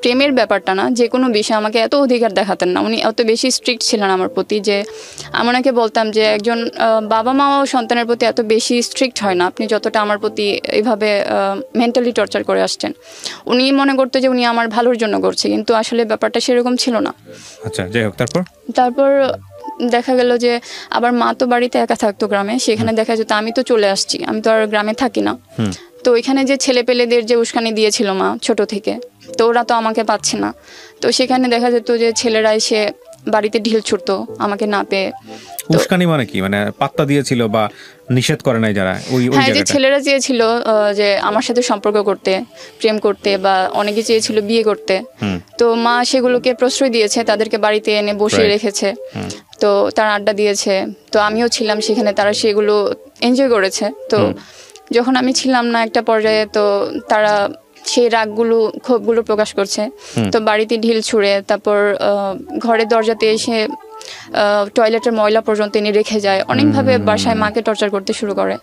প্রেমের ব্যাপারটা না, যে কোনো বিষয়ে আমাকে এত অধিকার দেখাতেন না। উনি এত বেশি স্ট্রিক্ট ছিলেন আমার প্রতি যে আমি ওনাকে বলতাম যে একজন বাবা মাও সন্তানের প্রতি এত বেশি স্ট্রিক্ট হয় না, আপনি যতটা আমার প্রতি এইভাবে মেন্টালি টর্চার করে আসছেন। উনি মনে করতো যে উনি আমার ভালোর জন্য করছে, কিন্তু আসলে ব্যাপারটা সেরকম ছিল না। আচ্ছা, যাই হোক। তারপর দেখা গেল যে আবার মা তো বাড়িতে একা থাকতো গ্রামে, সেখানে দেখা যেত আমি তো চলে আসছি, আমি তো আর গ্রামে থাকি না। তো ওইখানে যে ছেলে পেলেদের যে উস্কানি দিয়েছিল মা ছোট থেকে, তো ওরা তো আমাকে পাচ্ছে না। তো সেখানে দেখা যেত যে ছেলেরা এসে বাড়িতে ঢিল ছুটতো আমাকে না পেয়ে। উস্কানি মানে কি? মানে পাত্তা দিয়েছিল বা নিষেধ করে নাই যারা? হ্যাঁ, যে ছেলেরা চেয়েছিল যে আমার সাথে সম্পর্ক করতে, প্রেম করতে, বা অনেকে চেয়েছিল বিয়ে করতে, তো মা সেগুলোকে প্রশ্রয় দিয়েছে, তাদেরকে বাড়িতে এনে বসিয়ে রেখেছে। তো তারা আড্ডা দিয়েছে, তো আমিও ছিলাম সেখানে, তারা সেগুলো এনজয় করেছে। তো যখন আমি ছিলাম না একটা পর্যায়ে, তো তারা সেই রাগগুলো, ক্ষোভগুলো প্রকাশ করছে। তো বাড়িতে ঢিল ছুঁড়ে, তারপর ঘরের দরজাতে এসে টয়লেটের ময়লা পর্যন্ত এনে রেখে যায়। অনেকভাবে বাসায় মাকে টর্চার করতে শুরু করে।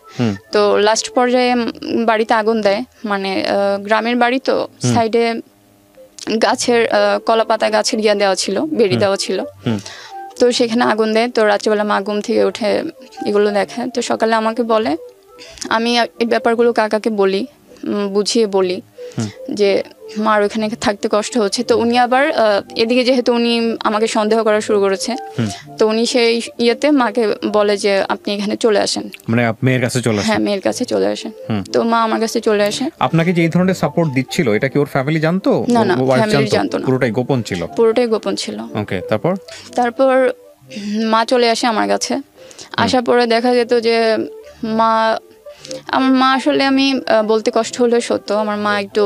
তো লাস্ট পর্যায়ে বাড়িতে আগুন দেয়। মানে গ্রামের বাড়ি তো, সাইডে গাছের কলা পাতা গাছের দেওয়া ছিল, বেড়ি দেওয়া ছিল। তো সেখানে আগুন দেয়। তো রাত্রিবেলা মা ঘুম থেকে উঠে এগুলো দেখে। তো সকালে আমাকে বলে, আমি এই ব্যাপারগুলো কাকাকে বলি, বুঝিয়ে বলি যে মার ওখানে থাকতে কষ্ট হচ্ছে। তো উনি আবার এদিকে যেহেতু উনি আমাকে সন্দেহ করা শুরু করেছে, তো উনি সেই ইয়েতে মাকে বলে যে আপনি এখানে চলে আসেন, মানে মেয়ের কাছে চলে আসেন। হ্যাঁ, মেয়ের কাছে চলে আসেন। তো মা আমার কাছে চলে আসে। আপনাকে যে এই ধরনের সাপোর্ট দিচ্ছিল, এটা কি ওর ফ্যামিলি জানতো? না, ফ্যামিলি জানতো না, পুরোটাই গোপন ছিল। পুরোটাই গোপন ছিল। ওকে, তারপর মা চলে আসে আমার কাছে। আসার পরে দেখা যেত যে আমার মা আসলে, আমি বলতে কষ্ট হলেও সত্য, আমার মা একটু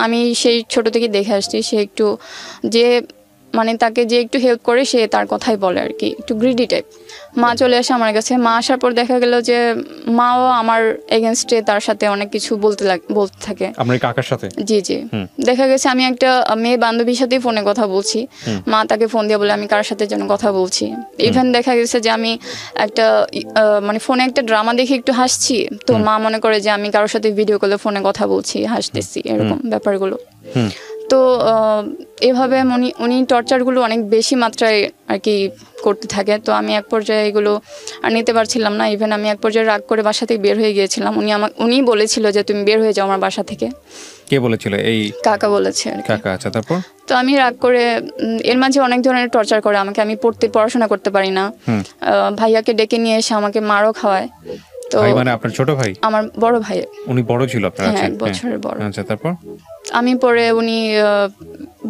আমি সেই ছোট থেকে দেখে আসছি, সে একটু যে মানে তাকে যে একটু হেল্প করে সে তার কথাই বলে আর কি, একটু গ্রিডি টাইপ। মা চলে আসে আমার কাছে। মা আসার পর দেখা গেল যে মাও আমার এগেনস্টে তার সাথে অনেক কিছু বলতে থাকে। আমার কাকার সাথে? জি। দেখা গেছে আমি একটা মেয়ে বান্ধবীর সাথে ফোনে কথা বলছি, মা তাকে ফোন দিয়ে বলে আমি কার সাথে যেন কথা বলছি। ইভেন দেখা গেছে যে আমি একটা মানে ফোনে একটা ড্রামা দেখে একটু হাসছি, তো মা মনে করে যে আমি কারোর সাথে ভিডিও কলে ফোনে কথা বলছি, হাসতেছি, এরকম ব্যাপারগুলো। তো এভাবে উনি টর্চারগুলো অনেক বেশি মাত্রায় আর কি করতে থাকে। তো আমি এক পর্যায়ে এগুলো আর নিতে পারছিলাম না। ইভেন আমি এক পর্যায়ে রাগ করে বাসা থেকে বের হয়ে গিয়েছিলাম। উনি বলেছিল যে তুমি বের হয়ে যাও আমার বাসা থেকে। কে বলেছিল? এই কাকা বলেছে। কাকা? আচ্ছা, তারপর? তো আমি রাগ করে, এর মাঝে অনেক ধরনের টর্চার করে আমাকে। আমি পড়াশোনা করতে পারি না। ভাইয়াকে ডেকে নিয়ে এসে আমাকে মারও খাওয়ায়। তো মানে আপনার ছোট ভাই? আমার বড় ভাই। উনি বড় ছিল আপনার? হ্যাঁ, 1 বছরের বড়। আচ্ছা, তারপর? আমি পরে উনি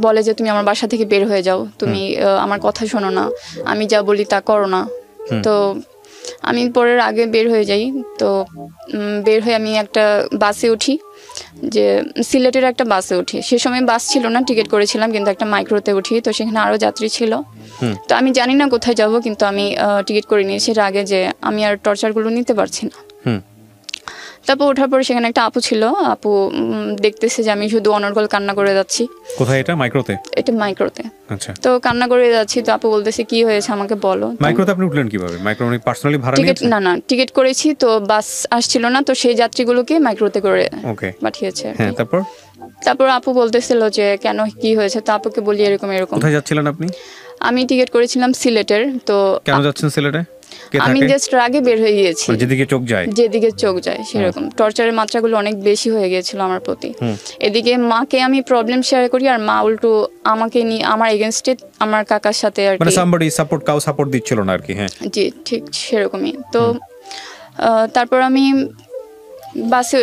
বলে যে তুমি আমার বাসা থেকে বের হয়ে যাও, তুমি আমার কথা শোনো না, আমি যা বলি তা করো না। তো আমি পরের আগে বের হয়ে যাই। তো বের হয়ে আমি একটা বাসে উঠি, যে সিলেটের একটা বাসে উঠি। সে সময় বাস ছিল না, টিকিট করেছিলাম, কিন্তু একটা মাইক্রোতে উঠি। তো সেখানে আরো যাত্রী ছিল। তো আমি জানি না কোথায় যাব, কিন্তু আমি টিকিট করে নিয়েছি এর আগে যে আমি আর টর্চারগুলো নিতে পারছি না। তারপর ওঠার পরে সেখানে একটা আপু ছিল, আপু দেখতেছে যে আমি শুধু অনর্গল কান্না করে যাচ্ছি। কোথায় এটা? মাইক্রোতে? এটা মাইক্রোতে। আচ্ছা। তো কান্না করে যাচ্ছি, তো আপু বলতেছে কি হয়েছে আমাকে বলো। মাইক্রোতে আপনি উঠলেন কিভাবে? মাইক্রো উনি পার্সোনালি ভাড়া নিয়েছেন? না টিকিট করেছি, তো বাস আসছিল না, তো সেই যাত্রীগুলোকে মাইক্রোতে করে পাঠিয়েছে। হ্যাঁ, তারপর আপু বলতেছিল যে কেন কি হয়েছে, তো আপুকে বলি এরকম। কোথায় যাচ্ছিলেন আপনি? আমি টিকিট করেছিলাম সিলেটের। তো কেন যাচ্ছেন সিলেটে? আমি জাস্ট রাগে বের হয়ে গিয়েছি, যেদিকে চোখ যায় সেরকম টর্চারের মাত্রাগুলো অনেক বেশি হয়ে গিয়েছিল আমার প্রতি। এদিকে মাকে আমি প্রবলেম শেয়ার করি, আর মা উল্টো আমাকে নিয়ে আমার এগেইনস্টে আমার কাকার সাথে আর কি সাপোর্ট দিচ্ছিল না আর কি। হ্যাঁ জি, ঠিক সেরকমই। তো তারপর আমি বাসে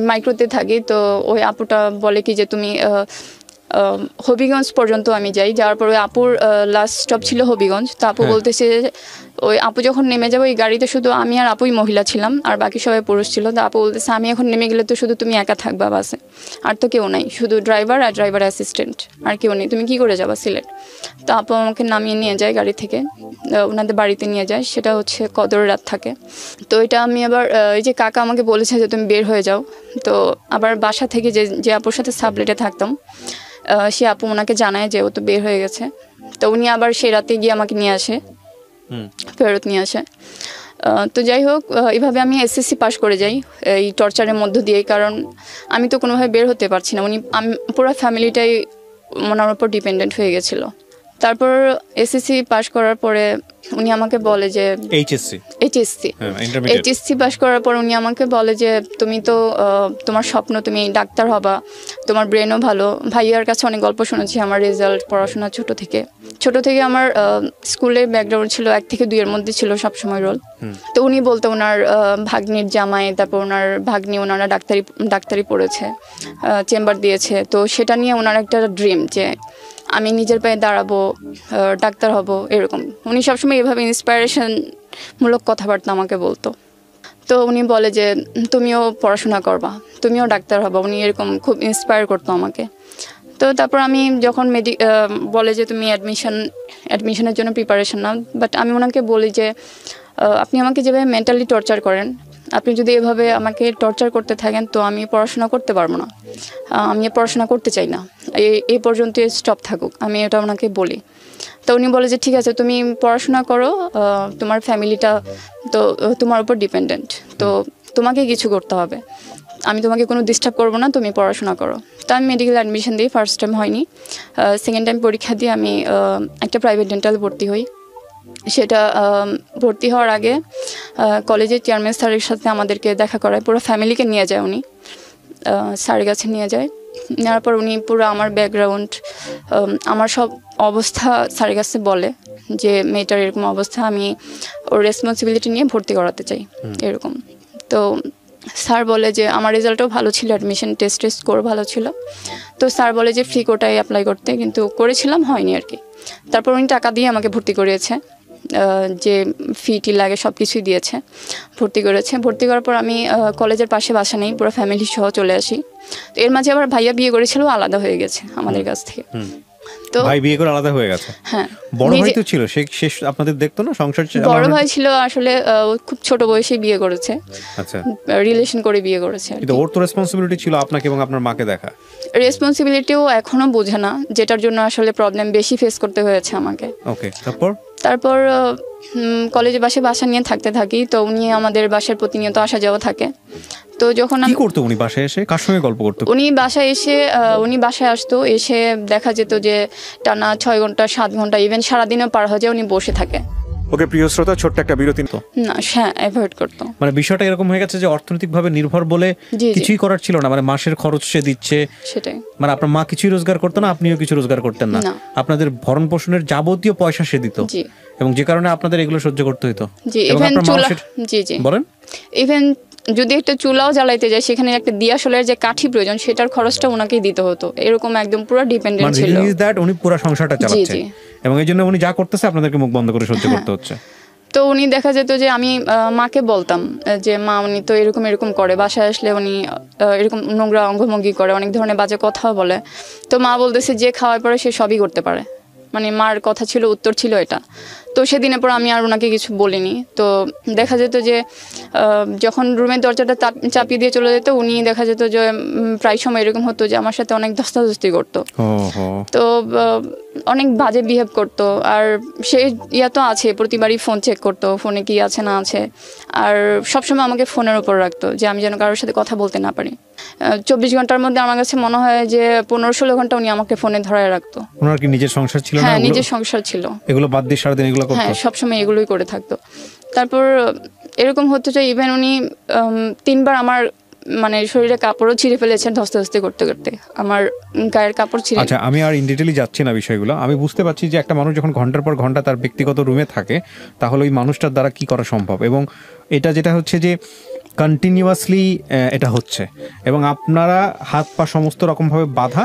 মাইক্রোতে থাকি, তো ওই আপুটা বলে কি যে তুমি হবিগঞ্জ পর্যন্ত আমি যাই। যাওয়ার পর ওই আপুর লাস্ট স্টপ ছিল হবিগঞ্জ। তো আপু বলতেছে ওই আপু যখন নেমে যাবো, ওই গাড়িতে শুধু আমি আর আপুই মহিলা ছিলাম, আর বাকি সবাই পুরুষ ছিল। তো আপু বলতেছে আমি এখন নেমে গেলে তো শুধু তুমি একা থাকবা বাসে, আর তো কেউ নাই, শুধু ড্রাইভার আর ড্রাইভার অ্যাসিস্ট্যান্ট, আর কেউ নেই, তুমি কি করে যাবা সিলেট। তো আপু আমাকে নামিয়ে নিয়ে যায় গাড়ি থেকে, ওনাদের বাড়িতে নিয়ে যায়, সেটা হচ্ছে কদর রাত থাকে। তো এটা আমি আবার এই যে কাকা আমাকে বলেছে যে তুমি বের হয়ে যাও। তো আবার বাসা থেকে যে আপুর সাথে সাবলেটে থাকতাম, সে আপু ওনাকে জানায় যে ও তো বের হয়ে গেছে। তো উনি আবার সে রাতে গিয়ে আমাকে নিয়ে আসে, ফেরত নিয়ে আসে। তো যাই হোক, এইভাবে আমি এসএসসি পাস করে যাই এই টর্চারের মধ্য দিয়ে, কারণ আমি তো কোনোভাবে বের হতে পারছি না। আমি পুরো ফ্যামিলিটাই ওনার উপর ডিপেন্ডেন্ট হয়ে গেছিলো। তারপর এসএসসি পাস করার পরে উনি আমাকে বলে যে এইচএসসি পাস করার পর উনি আমাকে বলে যে তুমি তো তোমার স্বপ্ন তুমি ডাক্তার হবা, তোমার ব্রেনও ভালো। ভাইয়ার কাছে অনেক গল্প শুনেছি আমার রেজাল্ট, পড়াশোনা ছোট থেকে আমার স্কুলের ব্যাকগ্রাউন্ড ছিল 1 থেকে 2 এর মধ্যে ছিল সবসময় রোল। তো উনি বলতে ওনার ভাগ্নির জামাই, তারপর ওনার ভাগ্নি, ওনারা ডাক্তারি পড়েছে, চেম্বার দিয়েছে। তো সেটা নিয়ে ওনার একটা ড্রিম যে আমি নিজের পায়ে দাঁড়াবো, ডাক্তার হব, এরকম। উনি সবসময় এভাবে ইন্সপায়ারেশনমূলক কথাবার্তা আমাকে বলতো। তো উনি বলে যে তুমিও পড়াশোনা করবা, তুমিও ডাক্তার হবা, উনি এরকম খুব ইন্সপায়ার করতো আমাকে। তো তারপর আমি যখন বলে যে তুমি অ্যাডমিশনের জন্য প্রিপারেশন নাও, বাট আমি ওনাকে বলি যে আপনি আমাকে যেভাবে মেন্টালি টর্চার করেন, আপনি যদি এভাবে আমাকে টর্চার করতে থাকেন তো আমি পড়াশোনা করতে পারবো না, আমি পড়াশোনা করতে চাই না, এই পর্যন্ত স্টপ থাকুক, আমি এটা ওনাকে বলি। তো উনি বলে যে ঠিক আছে তুমি পড়াশোনা করো, তোমার ফ্যামিলিটা তো তোমার উপর ডিপেন্ডেন্ট, তো তোমাকে কিছু করতে হবে, আমি তোমাকে কোনো ডিস্টার্ব করবো না, তুমি পড়াশোনা করো। তো আমি মেডিকেল অ্যাডমিশন দিই, ফার্স্ট টাইম হয়নি, সেকেন্ড টাইম পরীক্ষা দিয়ে আমি একটা প্রাইভেট ডেন্টাল ভর্তি হই। সেটা ভর্তি হওয়ার আগে কলেজের চেয়ারম্যান স্যারের সাথে আমাদেরকে দেখা করায়, পুরো ফ্যামিলিকে নিয়ে যায় উনি, স্যারের কাছে নিয়ে যায়। নেওয়ার পর উনি পুরো আমার ব্যাকগ্রাউন্ড, আমার সব অবস্থা স্যারের কাছে বলে যে মেয়েটার এরকম অবস্থা, আমি ওর রেসপন্সিবিলিটি নিয়ে ভর্তি করাতে চাই, এরকম। তো স্যার বলে যে আমার রেজাল্টও ভালো ছিল, অ্যাডমিশন টেস্ট স্কোর ভালো ছিল, তো স্যার বলে যে ফ্রি কোটায় অ্যাপ্লাই করতে, কিন্তু করেছিলাম, হয়নি আর কি। তারপর উনি টাকা দিয়ে আমাকে ভর্তি করিয়েছে, যে ফিটি লাগে সব কিছুই দিয়েছে, ভর্তি করেছে। ভর্তি করার পর আমি কলেজের পাশে বাসা নেই, পুরো ফ্যামিলি সহ চলে আসি। তো এর মাঝে আবার ভাইয়া বিয়ে করেছিল, আলাদা হয়ে গেছে আমাদের কাছ থেকে। তো ভাই বিয়ে করে আলাদা হয়ে গেছে? হ্যাঁ। বড় ভাই তো ছিল, সে আপনাদের দেখতো না সংসার? বড় ভাই ছিল আসলে খুব ছোট বয়সে বিয়ে করেছে, আচ্ছা, রিলেশন করে বিয়ে করেছে। কিন্তু ওর তো রেসপন্সিবিলিটি ছিল আপনাকে এবং আপনার মাকে দেখা। রেসপন্সিবিলিটিও এখনো বোঝে না, যেটার জন্য আসলে প্রবলেম বেশি ফেস করতে হয়েছে আমাকে। ওকে। তারপর কলেজে বাসা নিয়ে থাকতে থাকি, তো উনি আমাদের বাসার প্রতিনিয়ত আসা যাওয়া থাকে। তো যখন কি করতো উনি বাসায় এসে, কার সঙ্গে গল্প করতো? উনি বাসায় আসতো, এসে দেখা যেত যে টানা 6 ঘন্টা 7 ঘন্টা ইভেন সারাদিনও পার হয়ে যায় উনি বসে থাকে। ওকে প্রিয় শ্রোতা, ছোট্ট একটা বিরতি তো না, হ্যাঁ, অ্যাভয়েড করতো। মানে বিষয়টা এরকম হয়ে গেছে যে অর্থনৈতিকভাবে নির্ভর বলে কিছুই করার ছিল না, মানে মাসের খরচ সে দিচ্ছে, সেটাই। মানে আপনার মা কিছুই রোজগার করতো না, আপনিও কিছু রোজগার করতেন না, আপনাদের ভরণ পোষণের যাবতীয় পয়সা সে দিত, এবং যে কারণে আপনাদের এগুলো সহ্য করতে হতো। বলেন, ইভেন যদি একটা চুলাও জ্বালাইতে যায়, সেখানে একটা দিয়াশলের যে কাঠি প্রয়োজন, সেটার খরচটা ওনাকেই দিতে হতো, এরকম একদম পুরো ডিপেন্ডেন্ট ছিল। উনি পুরো সংসারটা চালাচ্ছেন, এবং এই জন্য উনি যা করতেছে আপনাদেরকে মুখ বন্ধ করে সহ্য করতে হচ্ছে। তো উনি দেখা যেত যে আমি মাকে বলতাম যে মা উনি তো এরকম করে, বাসায় আসলে উনি এরকম নোংরা অঙ্গভঙ্গি করে, অনেক ধরনের বাজে কথাও বলে। তো মা বলতেছে যে খাওয়ার পরে সে সবই করতে পারে, মানে মার কথা ছিল, উত্তর ছিল এটা। তো সেদিনের পর আমি আর ওনাকে কিছু বলিনি। তো দেখা যেত যে যখন রুমের দরজাটা চাপিয়ে দিয়ে চলে যেত, উনি দেখা যেত যে প্রায় সময় এরকম হতো যে আমার সাথে অনেক ধস্তাধস্তি করতো, তো অনেক বাজে বিহেভ করতো। আর সে ইয়া তো আছে, প্রতিবারই ফোন চেক করতো, ফোনে কি আছে না আছে, আর সবসময় আমাকে ফোনের উপর রাখতো যে আমি যেন কারোর সাথে কথা বলতে না পারি। 24 ঘন্টার মধ্যে আমার কাছে মনে হয় যে 15-16 ঘন্টা উনি আমাকে ফোনে ধরায় রাখতো। ওনার কি নিজের সংসার ছিল? হ্যাঁ, নিজের সংসার ছিল। এগুলো বাদ দিয়ে সারাদিন এগুলো করতো? হ্যাঁ, সবসময় এগুলোই করে থাকতো। তারপর এরকম হতো যে ইভেন উনি 3 বার আমার মানে শরীরে কাপড়ও ছিঁড়ে ফেলেছেন ধস্তাধস্তি করতে করতে, আমার গায়ের কাপড় ছিঁড়ে। আচ্ছা, আমি আর ইন ডিটেইলি যাচ্ছি না বিষয়গুলো। আমি বুঝতে পারছি যে একটা মানুষ যখন ঘন্টার পর ঘন্টা তার ব্যক্তিগত রুমে থাকে, তাহলে ওই মানুষটার দ্বারা কি করা সম্ভব, এবং এটা যেটা হচ্ছে যে কন্টিনিউয়াসলি এটা হচ্ছে, এবং আপনারা হাত পা সমস্ত রকমভাবে বাধা,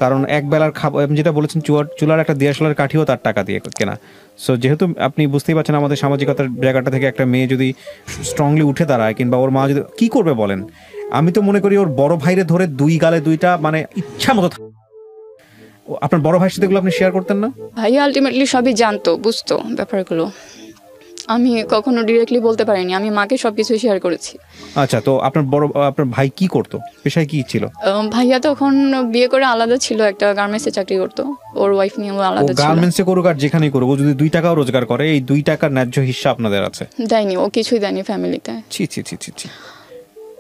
কারণ এক বেলার খাবার, যেটা বলেছেন চুলার একটা দিয়াশলার কাঠিও তার টাকা দিয়ে কেনা। সো যেহেতু আপনি বুঝতেই পারছেন আমাদের সামাজিকতার জায়গাটা থেকে একটা মেয়ে যদি স্ট্রংলি উঠে দাঁড়ায়, কিংবা ওর মা যদি, কি করবে বলেন? আমি তো মনে করি ওর বড় ভাইরে ধরে 2 গালে 2টা মানে ইচ্ছা মতো। আপনার বড় ভাইয়ের সাথে এগুলো আপনি শেয়ার করতেন না? ভাই আলটিমেটলি সবই জানতো, বুঝতো ব্যাপারগুলো। আমি কখনো ডিরেক্টলি বলতে পারিনি, আমি মাকে সবকিছু শেয়ার করেছি। আচ্ছা, তো আপনার ভাই কি করতো, পেশায় কি ছিল? ভাইয়া তখন বিয়ে করে আলাদা ছিল, একটা গার্মেন্টসে চাকরি করতো, ওর ওয়াইফ নিয়ে ও আলাদা ছিল। গার্মেন্টসে করুক আর যেখানেই করুক, ও যদি 2 টাকাও রোজগার করে, এই 2 টাকার ন্যায্য হিস্সা আপনাদের আছে? দেয়নি, ও কিছুই দেয়নি ফ্যামিলিতে। ছি ছি ছি ছি ছি।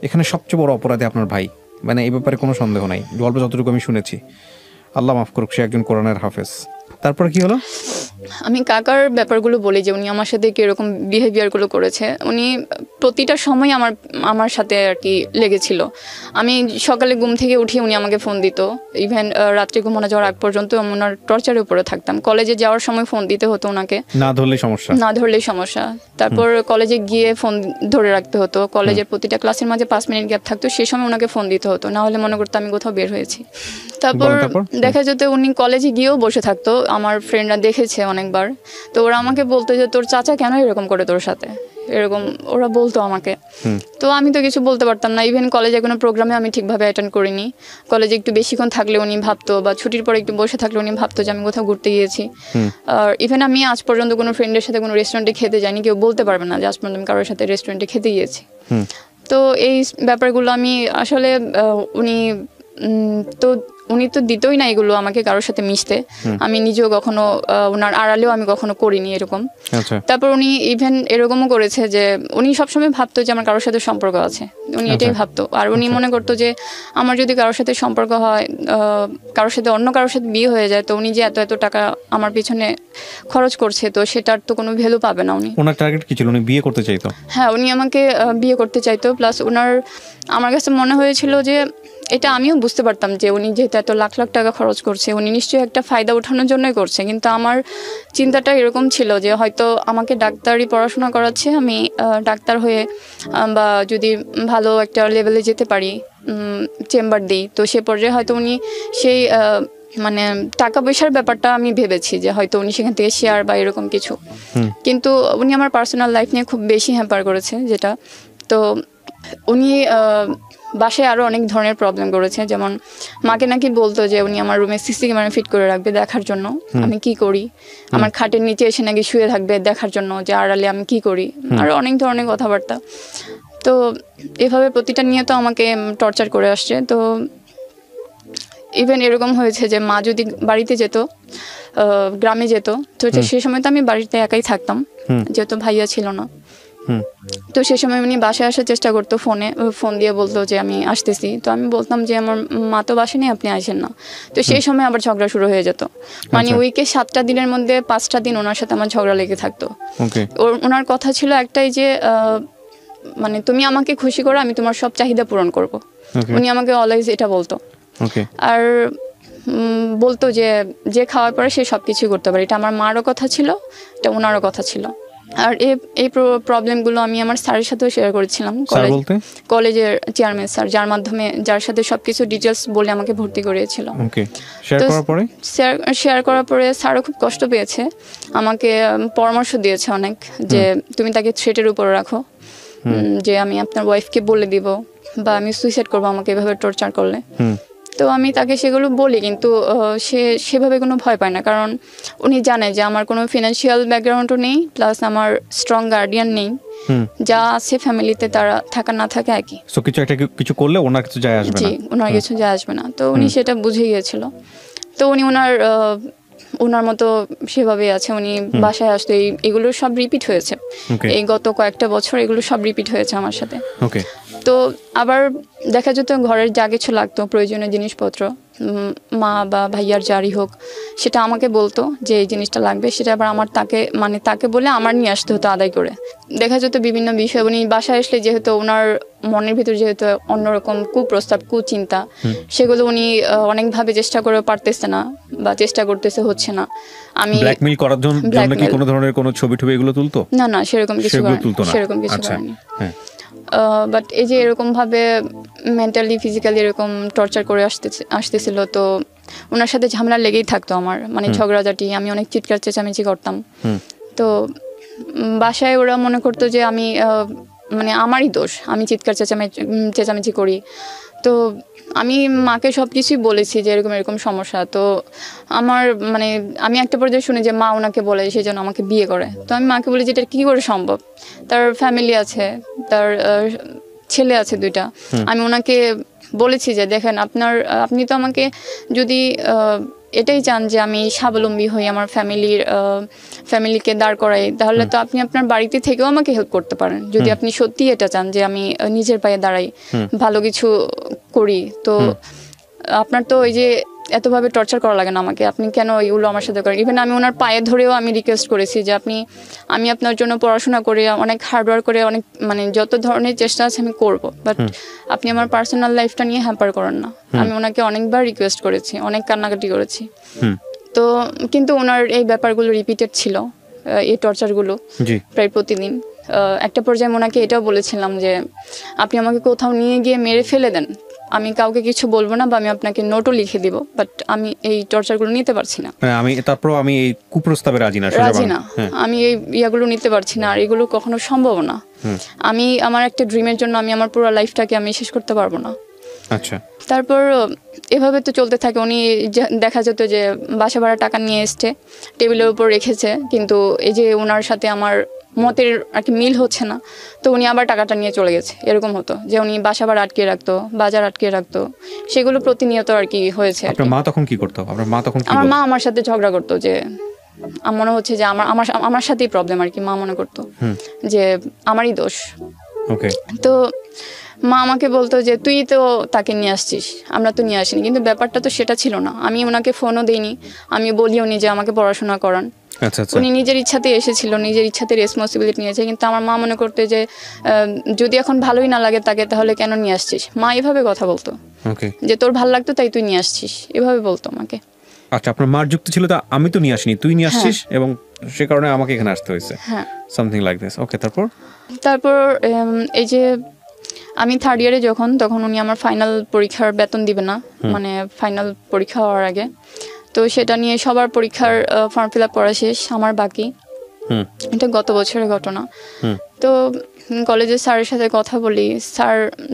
এখানে সবচেয়ে বড় অপরাধী আপনার ভাই, মানে এই ব্যাপারে কোনো সন্দেহ নাই। গল্প যতটুকু আমি শুনেছি, আল্লাহ মাফ করুক, সে একজন কোরআনের হাফেজ। তারপরে কি হলো? আমি কাকার ব্যাপারগুলো বলি যে উনি আমার সাথে কিরকম বিহেভিয়ারগুলো করেছে। উনি প্রতিটা সময় আমার সাথে আর কি লেগেছিল। আমি সকালে ঘুম থেকে উঠি উনি আমাকে ফোন দিত, ইভেন রাত্রে ঘুমানো যাওয়ার আগ পর্যন্ত আমি ওনার টর্চারের উপরে থাকতাম। কলেজে যাওয়ার সময় ফোন দিতে হতো ওনাকে, না ধরলেই সমস্যা। তারপর কলেজে গিয়ে ফোন ধরে রাখতে হতো, কলেজের প্রতিটা ক্লাসের মাঝে 5 মিনিট গ্যাপ থাকতো, সেই সময় ওনাকে ফোন দিতে হতো, না হলে মনে করতো আমি কোথাও বের হয়েছি। তারপর দেখা যেত উনি কলেজে গিয়েও বসে থাকতো, আমার ফ্রেন্ডরা দেখেছে অনেকবার। তো ওরা আমাকে বলতো যে তোর চাচা কেন এরকম করে তোর সাথে, এরকম ওরা বলতো আমাকে। তো আমি তো কিছু বলতে পারতাম না। ইভেন কলেজে কোনো প্রোগ্রামে আমি ঠিকভাবে অ্যাটেন্ড করিনি। কলেজে একটু বেশিক্ষণ থাকলে উনি ভাবতো, বা ছুটির পরে একটু বসে থাকলে উনি ভাবতো যে আমি কোথাও ঘুরতে গিয়েছি। আর ইভেন আমি আজ পর্যন্ত কোনো ফ্রেন্ডের সাথে কোনো রেস্টুরেন্টে খেতে যাইনি, কেউ বলতে পারবে না যে আজ পর্যন্ত আমি কারোর সাথে রেস্টুরেন্টে খেতে গিয়েছি। তো এই ব্যাপারগুলো আমি আসলে উনি তো দিতই না এগুলো আমাকে কারোর সাথে মিশতে। আমি নিজেও কখনো ওনার আড়ালেও আমি কখনো করিনি এরকম। তারপর উনি ইভেন এরকমও করেছে যে উনি সবসময় ভাবতো যে আমার কারোর সাথে সম্পর্ক আছে, উনি এটাই ভাবতো। আর উনি মনে করতো যে আমার যদি কারোর সাথে সম্পর্ক হয়, কারোর সাথে অন্য কারোর সাথে বিয়ে হয়ে যায়, তো উনি যে এত টাকা আমার পিছনে খরচ করছে, তো সেটার তো কোনো ভ্যালু পাবে না। ওনার টার্গেট কি ছিল? উনি বিয়ে করতে চাইতো? হ্যাঁ, উনি আমাকে বিয়ে করতে চাইতো। প্লাস আমার কাছে মনে হয়েছিল যে এটা আমিও বুঝতে পারতাম যে উনি যেহেতু এত লাখ লাখ টাকা খরচ করছে, উনি নিশ্চয়ই একটা ফায়দা ওঠানোর জন্যই করছে। কিন্তু আমার চিন্তাটা এরকম ছিল যে হয়তো আমাকে ডাক্তারি পড়াশোনা করাচ্ছে, আমি ডাক্তার হয়ে বা যদি ভালো একটা লেভেলে যেতে পারি, চেম্বার দিই, তো সে পর্যায়ে হয়তো উনি সেই মানে টাকা পয়সার ব্যাপারটা আমি ভেবেছি যে হয়তো উনি সেখান থেকে শেয়ার বা এরকম কিছু। কিন্তু উনি আমার পার্সোনাল লাইফ নিয়ে খুব বেশি হ্যাম্পার করেছে, যেটা তো উনি বাসায় আরও অনেক ধরনের প্রবলেম করেছে। যেমন মাকে নাকি বলতো যে উনি আমার রুমে সিসি ক্যামেরা ফিট করে রাখবে দেখার জন্য আমি কি করি, আমার খাটের নিচে এসে নাকি শুয়ে থাকবে দেখার জন্য যে আড়ালে আমি কি করি, আরও অনেক ধরনের কথাবার্তা। তো এভাবে প্রতিটা নিয়ে তো আমাকে টর্চার করে আসছে। তো ইভেন এরকম হয়েছে যে মা যদি বাড়িতে যেত, গ্রামে যেত, তো সেই সময় তো আমি বাড়িতে একাই থাকতাম, যেহেতু ভাইয়া ছিল না। তো সেই সময় উনি বাসায় আসার চেষ্টা করতো, ফোন দিয়ে বলতো যে আমি আসতেছি। তো আমি বলতাম যে আমার মা তো বাসায় নেই, আপনি আসেন না। তো সেই সময় আবার ঝগড়া শুরু হয়ে যেত। মানে উইকে 7টা দিনের মধ্যে 5টা দিন ওনার সাথে আমার ঝগড়া লেগে থাকতো। ওনার কথা ছিল একটাই যে মানে তুমি আমাকে খুশি করো, আমি তোমার সব চাহিদা পূরণ করব। উনি আমাকে অলওয়েজ এটা বলতো। আর বলতো যে খাওয়ার পরে সে সবকিছু করতে পারে। এটা আমার মারও কথা ছিল, এটা ওনারও কথা ছিল। আর এই প্রবলেমগুলো আমি আমার স্যারের সাথেও শেয়ার করেছিলাম, কলেজের চেয়ারম্যান স্যার, যার সাথে সবকিছু ডিটেলস বলে আমাকে ভর্তি করিয়েছিল। শেয়ার করার পরে স্যারও খুব কষ্ট পেয়েছে, আমাকে পরামর্শ দিয়েছে অনেক, যে তুমি তাকে থ্রেটের উপর রাখো, যে আমি আপনার ওয়াইফকে বলে দিব বা আমি সুইসাইড করবো আমাকে এভাবে টর্চার করলে। তো আমি তাকে সেগুলো বলি, কিন্তু সে সেভাবে কোনো ভয় পায় না, কারণ উনি জানে যে আমার কোনো ফিনান্সিয়াল ব্যাকগ্রাউন্ডও নেই, প্লাস আমার স্ট্রং গার্ডিয়ান নেই, যা আছে ফ্যামিলিতে তারা থাকা না থাকে একই। সো কিছু করলে ওনার কিছু যায় আসবে না। জি, ওনার কিছু যায় আসবে না। তো উনি সেটা বুঝে গিয়েছিল। তো উনি ওনার মতো সেভাবে আছে। উনি বাসায় আসতো, এগুলো সব রিপিট হয়েছে এই গত কয়েকটা বছর, এগুলো সব রিপিট হয়েছে আমার সাথে। তো আবার দেখা যেত ঘরের যা কিছু লাগতো প্রয়োজনীয় জিনিসপত্র, মা বা ভাইয়ার যারই হোক, সেটা আমাকে বলতো যে এই জিনিসটা লাগবে, সেটা আবার আমার তাকে বলে আমার নিয়ে আসতে হতো আদায় করে। দেখা যেত বিভিন্ন বিষয় উনি বাসায় আসলে, যেহেতু ওনার মনের ভিতর যেহেতু অন্যরকম কুপ্রস্তাব, কুচিন্তা, সেগুলো উনি অনেকভাবে চেষ্টা করে পারতেছে না, বা চেষ্টা করতেছে, হচ্ছে না। আমি ব্ল্যাকমেইল করার জন্য কি কোনো ধরনের কোনো ছবি এগুলো তুলতো? না, সেরকম কিছু করেনি। বাট এই যে এরকম ভাবে মেন্টালি ফিজিক্যালি এরকম টর্চার করে আসতেছিল, তো ওনার সাথে ঝামেলা লেগেই থাকতো আমার, মানে ঝগড়াঝাটি, আমি অনেক চিৎকার চেঁচামেচি করতাম। তো বাসায় ওরা মনে করতো যে আমি মানে আমারই দোষ, আমি চিৎকার চেঁচামেচি করি। তো আমি মাকে সব কিছুই বলেছি যে এরকম সমস্যা। তো আমি একটা পর্যায়ে শুনি যে মা ওনাকে বলে সেই জন্য আমাকে বিয়ে করে। তো আমি মাকে বলি যে এটা কী করে সম্ভব, তার ফ্যামিলি আছে, তার ছেলে আছে 2টা। আমি ওনাকে বলেছি যে দেখেন, আপনি তো আমাকে যদি এটাই চান যে আমি স্বাবলম্বী হই, আমার ফ্যামিলিকে দাঁড় করাই, তাহলে তো আপনি আপনার বাড়িতে থেকেও আমাকে হেল্প করতে পারেন। যদি আপনি সত্যি এটা চান যে আমি নিজের পায়ে দাঁড়াই, ভালো কিছু করি, তো আপনার তো এই যে এতভাবে টর্চার করা লাগে না আমাকে, আপনি কেন এগুলো আমার সাথে করেন? ইভেন আমি ওনার পায়ে ধরেও আমি রিকোয়েস্ট করেছি যে আমি আপনার জন্য পড়াশোনা করে, অনেক হার্ডওয়ার্ক করে, অনেক যত ধরনের চেষ্টা আছে আমি করব, বাট আপনি আমার পার্সোনাল লাইফটা নিয়ে হ্যাম্পার করেন না। আমি ওনাকে অনেকবার রিকোয়েস্ট করেছি, অনেক কান্নাকাটি করেছি। তো কিন্তু ওনার এই ব্যাপারগুলো রিপিটেড ছিল, এই টর্চারগুলো প্রায় প্রতিদিন। একটা পর্যায়ে ওনাকে এটাও বলেছিলাম যে আপনি আমাকে কোথাও নিয়ে গিয়ে মেরে ফেলে দেন, আমি কাউকে কিছু বলবো না, বা আমি আপনাকে নোটও লিখে দিব, বাট আমি এই টর্চারগুলো নিতে পারছি না। আমি এই কুপ্রস্তাবে রাজি না, আমি এই ইয়াগুলো নিতে পারছি না, আর এগুলো কখনো সম্ভব না। আমি আমার একটা ড্রিমের জন্য আমি আমার পুরো লাইফটাকে আমি শেষ করতে পারবো না। আচ্ছা, তারপর এভাবে তো চলতে থাকে। উনি দেখা যেত যে বাসা ভাড়া টাকা নিয়ে এসছে, টেবিলের উপর রেখেছে, কিন্তু এই যে ওনার সাথে আমার মতের আর কি মিল হচ্ছে না, তো উনি আবার টাকাটা নিয়ে চলে গেছে। এরকম হতো যে উনি বাসা ভাড়া আটকে রাখতো, বাজার আটকে রাখতো, সেগুলো প্রতিনিয়ত আর কি হয়েছে। আপনার মা তখন কি করতো? আমার মা আমার সাথে ঝগড়া করতো, যে মনে হচ্ছে যে আমার সাথেই প্রবলেম আর কি। মা মনে করতো যে আমারই দোষ। তো মা আমাকে বলতো যে তুই তো তাকে নিয়ে আসছিস, আমরা তো নিয়ে আসিনি। কিন্তু ব্যাপারটা তো সেটা ছিল না। আমি ওনাকে ফোনও দিইনি, আমি বলিও নি যে আমাকে পড়াশোনা করান। উনি নিজের ইচ্ছাতে এসেছিল, নিজের ইচ্ছাতে রেসপন্সিবিলিটি নিয়েছে। কিন্তু আমার মা মনে করতে যে যদি এখন ভালোই না লাগে তাকে, তাহলে কেন নিয়ে আসছিস? মা এভাবে কথা বলতো যে তোর ভালো লাগতো তাই তুই নিয়ে আসছিস, এভাবে বলতো আমাকে। আচ্ছা, আপনার মার যুক্তি ছিল তা আমি তো নিয়ে আসিনি, তুই নিয়ে আসছিস, এবং সে কারণে আমাকে এখানে আসতে হয়েছে, সামথিং লাইক দিস। ওকে, তারপর এই যে আমি 3rd ইয়ারে তখন উনি আমার ফাইনাল পরীক্ষার বেতন দিবে না, মানে ফাইনাল পরীক্ষা হওয়ার আগে। তো সেটা নিয়ে সবার পরীক্ষার ফর্ম ফিল আপ করা শেষ, আমার বাকি। এটা গত বছরের ঘটনা। তো কলেজের স্যারের সাথে কথা বলি,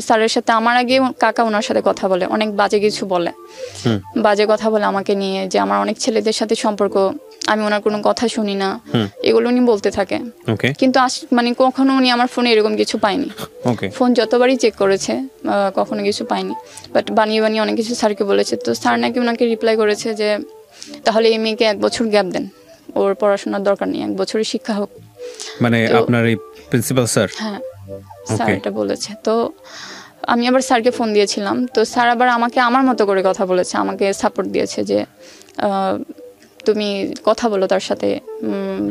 স্যারের সাথে আমার আগে কাকা ওনার সাথে কথা বলে, অনেক বাজে কিছু বলে, বাজে কথা বলে আমাকে নিয়ে, যে আমার অনেক ছেলেদের সাথে সম্পর্ক, আমি ওনার কোনো কথা শুনি না, এগুলো উনি বলতে থাকে। কিন্তু কখনো উনি আমার ফোনে এরকম কিছু পায়নি। ফোন যতবারই চেক করেছে কখনো কিছু পায়নি, বাট বানিয়ে অনেক কিছু স্যারকে বলেছে। তো স্যার নাকি ওনাকে রিপ্লাই করেছে যে তাহলে এই মেয়েকে 1 বছর গ্যাপ দেন, ওর পড়াশোনার দরকার নেই, 1 বছরের শিক্ষা হোক। মানে আপনার এই প্রিন্সিপাল স্যার? হ্যাঁ, স্যার এটা বলেছে। তো আমি আবার স্যারকে ফোন দিয়েছিলাম, তো স্যার আবার আমাকে আমার মতো করে কথা বলেছে, আমাকে সাপোর্ট দিয়েছে যে তুমি কথা বলো তার সাথে,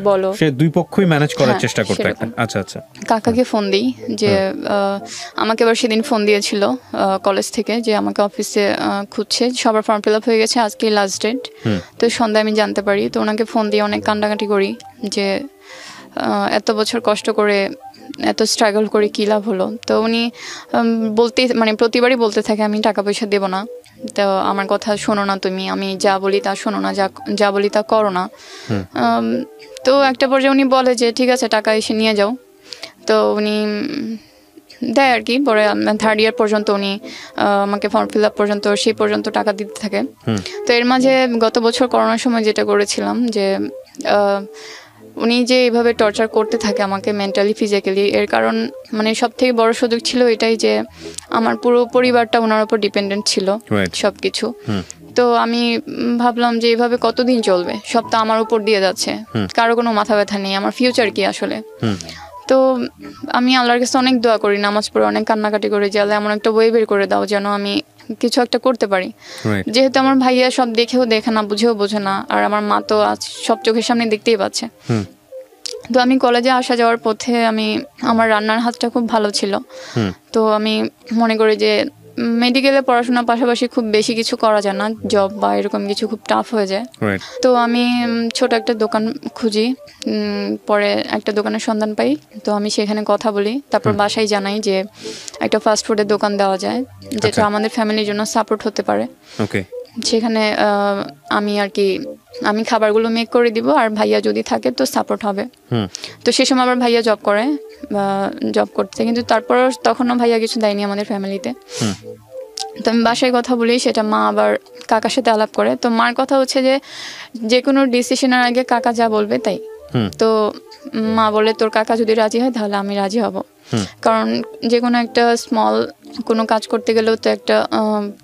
বলো। সে দুই পক্ষই ম্যানেজ করার চেষ্টা করতে একটা। আচ্ছা আচ্ছা। কাকাকে ফোন দিই যে আমাকে আবার সেদিন ফোন দিয়েছিল কলেজ থেকে যে আমাকে অফিসে খুঁজছে, সবার ফর্ম ফিল আপ হয়ে গেছে, আজকে লাস্ট ডেট। তো সন্ধ্যায় আমি জানতে পারি, তো ওনাকে ফোন দিয়ে অনেক কান্নাকাটি করি যে এত বছর কষ্ট করে, এত স্ট্রাগল করে কী লাভ হলো। তো উনি প্রতিবারই বলতে থাকে আমি টাকা পয়সা দেবো না, তো আমার কথা শোনো না তুমি, আমি যা বলি তা শোনো না, যা বলি তা করো না। তো একটা পর্যায়ে উনি বলে যে ঠিক আছে টাকা এসে নিয়ে যাও। তো উনি দেয় আর কি। পরে 3rd ইয়ার পর্যন্ত উনি আমাকে ফর্ম ফিল আপ পর্যন্ত সেই পর্যন্ত টাকা দিতে থাকে। তো এর মাঝে গত বছর করোনার সময় যেটা করেছিলাম যে উনি যে এইভাবে টর্চার করতে থাকে আমাকে মেন্টালি ফিজিক্যালি, এর কারণ মানে সব থেকে বড় সুযোগ ছিল এটাই যে আমার পুরো পরিবারটা ওনার উপর ডিপেন্ডেন্ট ছিল সবকিছু। তো আমি ভাবলাম যে এইভাবে কতদিন চলবে, সব তো আমার উপর দিয়ে যাচ্ছে, কারো কোনো মাথা ব্যথা নেই, আমার ফিউচার কি আসলে। তো আমি আল্লাহর কাছে অনেক দোয়া করি, নামাজ পড়ে অনেক কান্নাকাটি করে যে আল্লাহ এমন একটা ওয়ে বের করে দাও যেন আমি কিছু একটা করতে পারি। যেহেতু আমার ভাইয়া সব দেখেও দেখে না, বুঝেও বোঝে না, আর আমার মা তো আজ সব চোখের সামনে দেখতেই পাচ্ছে। তো আমি কলেজে আসা যাওয়ার পথে আমার রান্নার হাতটা খুব ভালো ছিল। তো আমি মনে করি যে মেডিকেলে পড়াশোনার পাশাপাশি খুব বেশি কিছু করা যায় না, জব বা এরকম কিছু খুব টাফ হয়ে যায়। তো আমি ছোট একটা দোকান খুঁজি, পরে একটা দোকানের সন্ধান পাই। তো আমি সেখানে কথা বলি, তারপর বাসায় জানাই যে একটা ফাস্ট ফুডের দোকান দেওয়া যায় যেটা আমাদের ফ্যামিলির জন্য সাপোর্ট হতে পারে। সেখানে আমি খাবারগুলো মেক করে দিব, আর ভাইয়া যদি থাকে তো সাপোর্ট হবে। তো সে সময় আবার ভাইয়া জব করতে, কিন্তু তারপর তখনও ভাইয়া কিছু দেয়নি আমাদের ফ্যামিলিতে। তো আমি বাসায় কথা বলি, সেটা মা আবার কাকার সাথে আলাপ করে। তো মার কথা হচ্ছে যে কোনো ডিসিশনের আগে কাকা যা বলবে তাই। তো মা বলে তোর কাকা যদি রাজি হয় তাহলে আমি রাজি হব, কারণ যে কোনো একটা স্মল কোনো কাজ করতে গেলেও তো একটা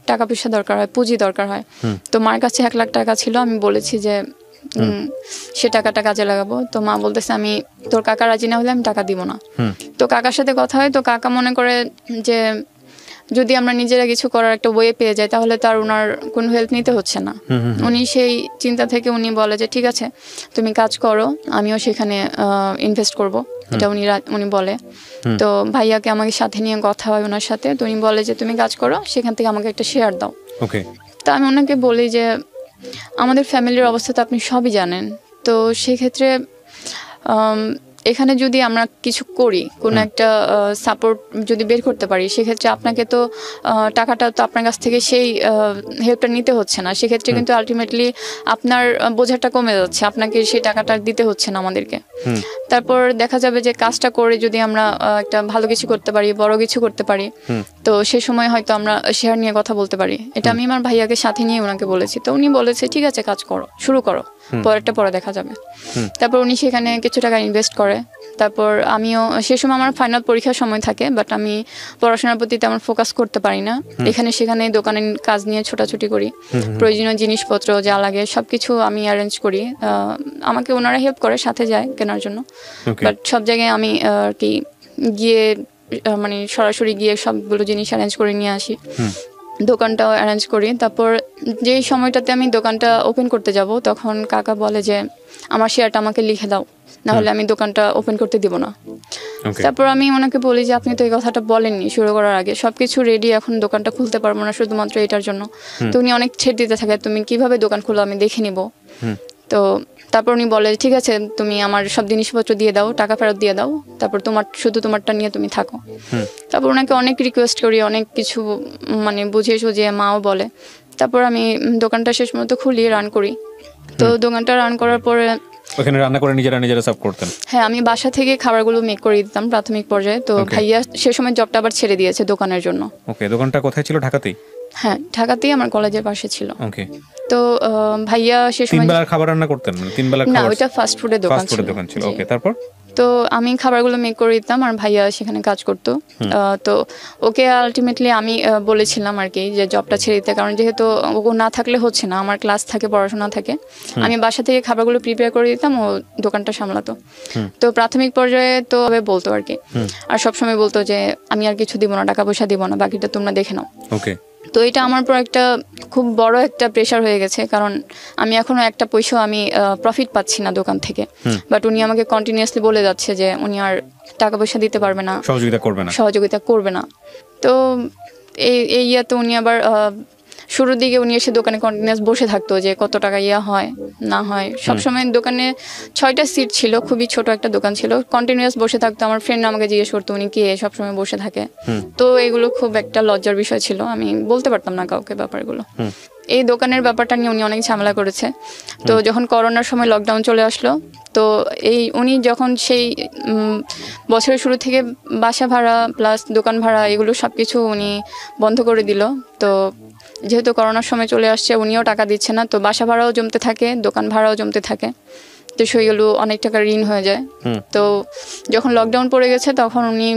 টাকা পয়সা দরকার হয়, পুঁজি দরকার হয়। তো মার কাছে 1 লাখ টাকা ছিল, আমি বলেছি যে সে টাকাটা কাজে লাগাবো। তো মা বলতেছে আমি তোর কাকা রাজি না হলে আমি টাকা দিব না। তো কাকার সাথে কথা হয়, তো কাকা মনে করে যে যদি আমরা নিজেরা কিছু করার একটা ওয়ে পেয়ে যাই তাহলে তার ওনার কোনো হেল্প নিতে হচ্ছে না। উনি সেই চিন্তা থেকে উনি বলে যে ঠিক আছে তুমি কাজ করো, আমিও সেখানে ইনভেস্ট করব, এটা উনি বলে। তো ভাইয়াকে আমাকে সাথে নিয়ে কথা হয় ওনার সাথে। তো উনি বলে যে তুমি কাজ করো, সেখান থেকে আমাকে একটা শেয়ার দাও। তো আমি ওনাকে বলি যে আমাদের ফ্যামিলির অবস্থা তো আপনি সবই জানেন, তো সেক্ষেত্রে এখানে যদি আমরা কিছু করি, কোনো একটা সাপোর্ট যদি বের করতে পারি, সেক্ষেত্রে আপনাকে তো টাকাটা তো আপনার কাছ থেকে সেই হেল্পটা নিতে হচ্ছে না। সেক্ষেত্রে কিন্তু আলটিমেটলি আপনার বোঝাটা কমে যাচ্ছে, আপনাকে সেই টাকাটা দিতে হচ্ছে না আমাদেরকে। তারপর দেখা যাবে যে কাজটা করে যদি আমরা একটা ভালো কিছু করতে পারি, বড় কিছু করতে পারি, তো সে সময় হয়তো আমরা শেয়ার নিয়ে কথা বলতে পারি। এটা আমি আমার ভাইয়াকে সাথে নিয়ে ওনাকে বলেছি। তো উনি বলেছে ঠিক আছে কাজ করো, শুরু করো, পরেরটা পরে দেখা যাবে। তারপর উনি সেখানে কিছু টাকা ইনভেস্ট করে। তারপর আমিও সে সময় আমার ফাইনাল পরীক্ষার সময় থাকে, বাট আমি পড়াশোনার প্রতি তেমন ফোকাস করতে পারি না। এখানে সেখানে দোকানের কাজ নিয়ে ছোটাছুটি করি, প্রয়োজনীয় জিনিসপত্র যা লাগে সবকিছু আমি অ্যারেঞ্জ করি। আমাকে ওনারা হেল্প করে, সাথে যায় কেনার জন্য, বাট সব জায়গায় আমি আর কি গিয়ে মানে সরাসরি গিয়ে সবগুলো জিনিস অ্যারেঞ্জ করে নিয়ে আসি, দোকানটাও অ্যারেঞ্জ করি। তারপর যেই সময়টাতে আমি দোকানটা ওপেন করতে যাব তখন কাকা বলে যে আমার শেয়ারটা আমাকে লিখে দাও, না হলে আমি দোকানটা ওপেন করতে দিব না। তারপর আমি ওনাকে বলি যে আপনি তো এই কথাটা বলেননি শুরু করার আগে, সবকিছু রেডি, এখন দোকানটা খুলতে পারবো না শুধুমাত্র এটার জন্য। তো উনি অনেক ছেড় দিতে থাকে, তুমি কিভাবে দোকান খুলো আমি দেখে নিব। তো তারপর উনি বলে ঠিক আছে তুমি আমার সব জিনিসপত্র দিয়ে দাও, টাকা ফেরত দিয়ে দাও, তারপর শুধু তোমারটা নিয়ে তুমি থাকো। তারপর ওনাকে অনেক রিকোয়েস্ট করি, অনেক কিছু মানে বুঝিয়ে সুঝিয়ে মাও বলে। তারপর আমি দোকানটা শেষ মতো খুলি, রান করি। তো দোকানটা রান করার পরে ওখানে রান্না করে নিজেরা সার্ভ করতেন? হ্যাঁ, আমি বাসা থেকে খাবারগুলো মেক করে দিতাম প্রাথমিক পর্যায়ে। তো ভাইয়া সে সময় জবটা আবার ছেড়ে দিয়েছে দোকানের জন্য। ওকে, দোকানটা কোথায় ছিল? ঢাকাতেই? হ্যাঁ, ঢাকাতেই, আমার কলেজের পাশে ছিল। ওকে। তো ভাইয়া সে সময় 3 বেলার খাবার রান্না করতেন? 3 বেলা না, ওটা ফাস্ট ফুডের দোকান ছিল। ওকে, তারপর? তো আমি খাবারগুলো মেক করে দিতাম আর ভাইয়া সেখানে কাজ করতো। তো ওকে আলটিমেটলি আমি বলেছিলাম আর কি যে জবটা ছেড়ে দিতে, কারণ যেহেতু ও না থাকলে হচ্ছে না, আমার ক্লাস থাকে, পড়াশোনা থাকে। আমি বাসা থেকে খাবারগুলো প্রিপেয়ার করে দিতাম, ও দোকানটা সামলাতো। তো প্রাথমিক পর্যায়ে তো বলতো আর কি, আর সবসময় বলতো যে আমি আর কিছু দিব না, টাকা পয়সা দিব না, বাকিটা তোমরা দেখে নাও। ওকে। তো এটা আমার উপর একটা খুব বড় একটা প্রেশার হয়ে গেছে, কারণ আমি এখনো একটা পয়সাও আমি প্রফিট পাচ্ছি না দোকান থেকে। বাট উনি আমাকে কন্টিনিউয়াসলি বলে যাচ্ছে যে উনি আর টাকা পয়সা দিতে পারবে না, সহযোগিতা করবে না। তো এই ইয়াতে উনি আবার শুরুর দিকে উনি এসে দোকানে কন্টিনিউয়াস বসে থাকতো যে কত টাকা হয় না হয়। সবসময় দোকানে 6টা সিট ছিল, খুবই ছোট একটা দোকান ছিল, কন্টিনিউয়াস বসে থাকতো। আমার ফ্রেন্ড আমাকে জিজ্ঞেস করতো উনি কে সবসময় বসে থাকে। তো এগুলো খুব একটা লজ্জার বিষয় ছিল, আমি বলতে পারতাম না কাউকে ব্যাপারগুলো। এই দোকানের ব্যাপারটা নিয়ে উনি অনেক ঝামেলা করেছে। তো যখন করোনার সময় লকডাউন চলে আসলো তো উনি যখন সেই বছরের শুরু থেকে বাসা ভাড়া প্লাস দোকান ভাড়া এগুলো সব কিছু উনি বন্ধ করে দিল। তো যেহেতু করোনার সময় চলে আসছে, উনিও টাকা দিচ্ছে না, তো বাসা ভাড়াও জমতে থাকে, দোকান ভাড়াও জমতে থাকে, তো সেগুলো অনেক টাকা ঋণ হয়ে যায়। তো যখন লকডাউন পড়ে গেছে তখন উনি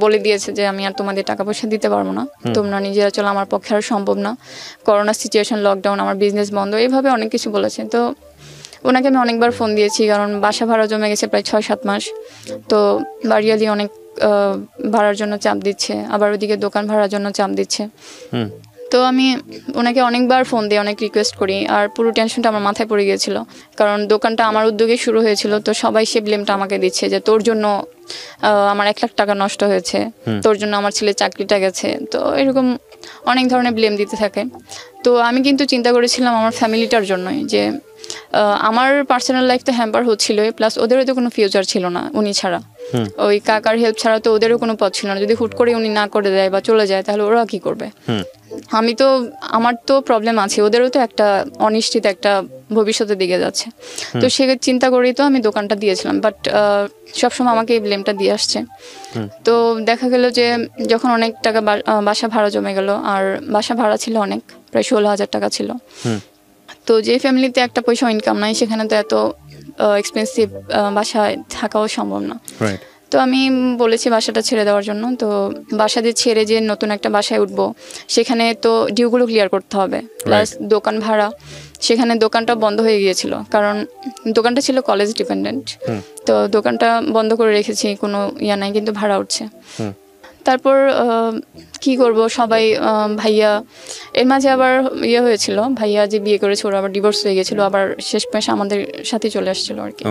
বলে দিয়েছে যে আমি আর তোমাদের টাকা পয়সা দিতে পারবো না, তোমরা নিজেরা চলো, আমার পক্ষে আর সম্ভব না, করোনা সিচুয়েশন, লকডাউন, আমার বিজনেস বন্ধ, এইভাবে অনেক কিছু বলেছে। তো ওনাকে আমি অনেকবার ফোন দিয়েছি, কারণ বাসা ভাড়া জমে গেছে প্রায় 6-7 মাস। তো বাড়িয়ালি অনেক ভাড়ার জন্য চাপ দিচ্ছে, আবার ওদিকে দোকান ভাড়ার জন্য চাপ দিচ্ছে। তো আমি ওনাকে অনেকবার ফোন দিয়ে অনেক রিকোয়েস্ট করি, আর পুরো টেনশনটা আমার মাথায় পড়ে গিয়েছিল, কারণ দোকানটা আমার উদ্যোগে শুরু হয়েছিল। তো সবাই সে ব্লেমটা আমাকে দিচ্ছে যে তোর জন্য আমার 1 লাখ টাকা নষ্ট হয়েছে, তোর জন্য আমার ছেলের চাকরিটা গেছে, তো এরকম অনেক ধরনের ব্লেম দিতে থাকে। তো আমি কিন্তু চিন্তা করেছিলাম আমার ফ্যামিলিটার জন্যই, যে আমার পার্সোনাল লাইফ তো হ্যাম্পার হচ্ছিল, প্লাস ওদেরও তো কোনো ফিউচার ছিল না উনি ছাড়া, ওই কাকার হেল্প ছাড়া তো ওদেরও কোনো পথ ছিল না। যদি হুট করে উনি না করে দেয় বা চলে যায় তাহলে ওরা কি করবে? আমার তো প্রবলেম আছে, ওদেরও তো একটা অনিশ্চিত একটা ভবিষ্যতের দিকে যাচ্ছে। তো সে চিন্তা করেই তো আমি দোকানটা দিয়েছিলাম, বাট সবসময় আমাকে এই ব্লেমটা দিয়ে আসছে। তো দেখা গেল যে যখন অনেক টাকা বাসা ভাড়া জমে গেল, আর বাসা ভাড়া ছিল অনেক, প্রায় 16,000 টাকা ছিল। তো যে ফ্যামিলিতে একটা পয়সা ইনকাম নাই, সেখানে তো এত এক্সপেন্সিভ বাসায় থাকাও সম্ভব না। তো আমি বলেছি বাসাটা ছেড়ে দেওয়ার জন্য। তো বাসা দিয়ে ছেড়ে যে নতুন একটা বাসায় উঠবো, সেখানে তো ডিউগুলো ক্লিয়ার করতে হবে, প্লাস দোকান ভাড়া, সেখানে দোকানটা বন্ধ হয়ে গিয়েছিল, কারণ দোকানটা ছিল কলেজ ডিপেন্ডেন্ট। তো দোকানটা বন্ধ করে রেখেছি, কোনো ইয়া নাই, কিন্তু ভাড়া উঠছে। তারপর কি করব, সবাই ভাইয়া, এর মাঝে আবার ইয়ে হয়েছিল, ভাইয়া যে বিয়ে করেছে ওরা আবার ডিভোর্স হয়ে গেছিলো, আবার শেষমেশ আমাদের সাথে চলে আসছিল আর কি।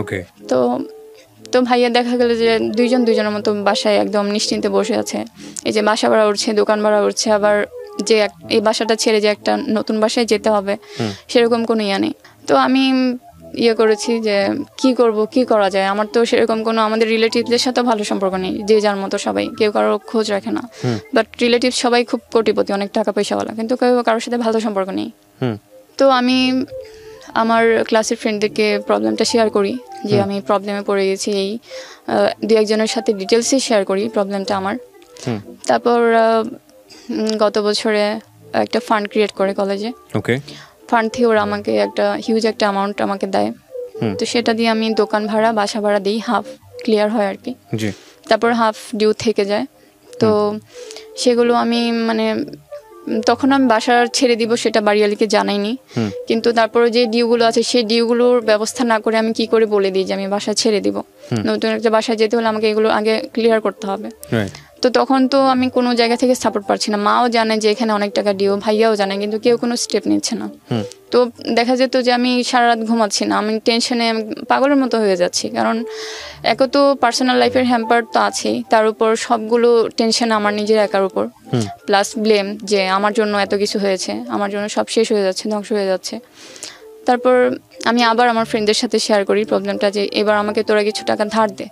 তো ভাইয়া দেখা গেল যে দুইজনের মতো বাসায় একদম নিশ্চিন্তে বসে আছে, এই যে বাসা ভাড়া উঠছে, দোকান ভাড়া উঠছে, আবার যে এই বাসাটা ছেড়ে যে একটা নতুন বাসায় যেতে হবে সেরকম কোনো ইয়া নেই। তো আমি ইয়ে করেছি যে কি করব, কি করা যায়। আমার তো সেরকম কোনো, আমাদের রিলেটিভদের সাথে ভালো সম্পর্ক নেই, যে যার মতো সবাই, কেউ কারোর খোঁজ রাখে না, বাট রিলেটিভ সবাই খুব কোটিপতি, অনেক টাকা পয়সাওয়ালা, কিন্তু কেউ কারোর সাথে ভালো সম্পর্ক নেই। তো আমি আমার ক্লাসের ফ্রেন্ডদেরকে প্রবলেমটা শেয়ার করি, যে আমি প্রবলেমে পড়ে গেছি, এই 2-1 জনের সাথে ডিটেলসে শেয়ার করি প্রবলেমটা আমার। তারপর গত বছরে একটা ফান্ড ক্রিয়েট করে কলেজে, ফান্ড থেকে ওরা আমাকে একটা হিউজ একটা অ্যামাউন্ট আমাকে দেয়। তো সেটা দিয়ে আমি দোকান ভাড়া, বাসা ভাড়া দিই, হাফ ক্লিয়ার হয় আর কি, তারপর হাফ ডিউ থেকে যায়। তো সেগুলো আমি মানে তখন আমি বাসা ছেড়ে দিব সেটা বাড়িওয়ালিকে জানাইনি, কিন্তু তারপরে যে ডিউগুলো আছে সেই ডিউগুলোর ব্যবস্থা না করে আমি কি করে বলে দিই যে আমি বাসা ছেড়ে দিব, নতুন একটা বাসায় যেতে হলে আমাকে এগুলো আগে ক্লিয়ার করতে হবে। তো তখন তো আমি কোনো জায়গা থেকে সাপোর্ট পাচ্ছি না, মাও জানে যে এখানে অনেক টাকা ডিউ, ভাইয়াও জানে, কিন্তু কেউ কোনো স্টেপ নিচ্ছে না। তো দেখা যেত যে আমি সারা রাত ঘুমাচ্ছি না, আমি টেনশনে পাগলের মতো হয়ে যাচ্ছি, কারণ এক তো পার্সোনাল লাইফের হ্যাম্পার তো আছেই, তার উপর সবগুলো টেনশন আমার নিজের একার উপর, প্লাস ব্লেম যে আমার জন্য এত কিছু হয়েছে, আমার জন্য সব শেষ হয়ে যাচ্ছে, ধ্বংস হয়ে যাচ্ছে। তারপর আমি আবার আমার ফ্রেন্ডদের সাথে শেয়ার করি প্রবলেমটা, যে এবার আমাকে তোরা কিছু টাকা ধার দে,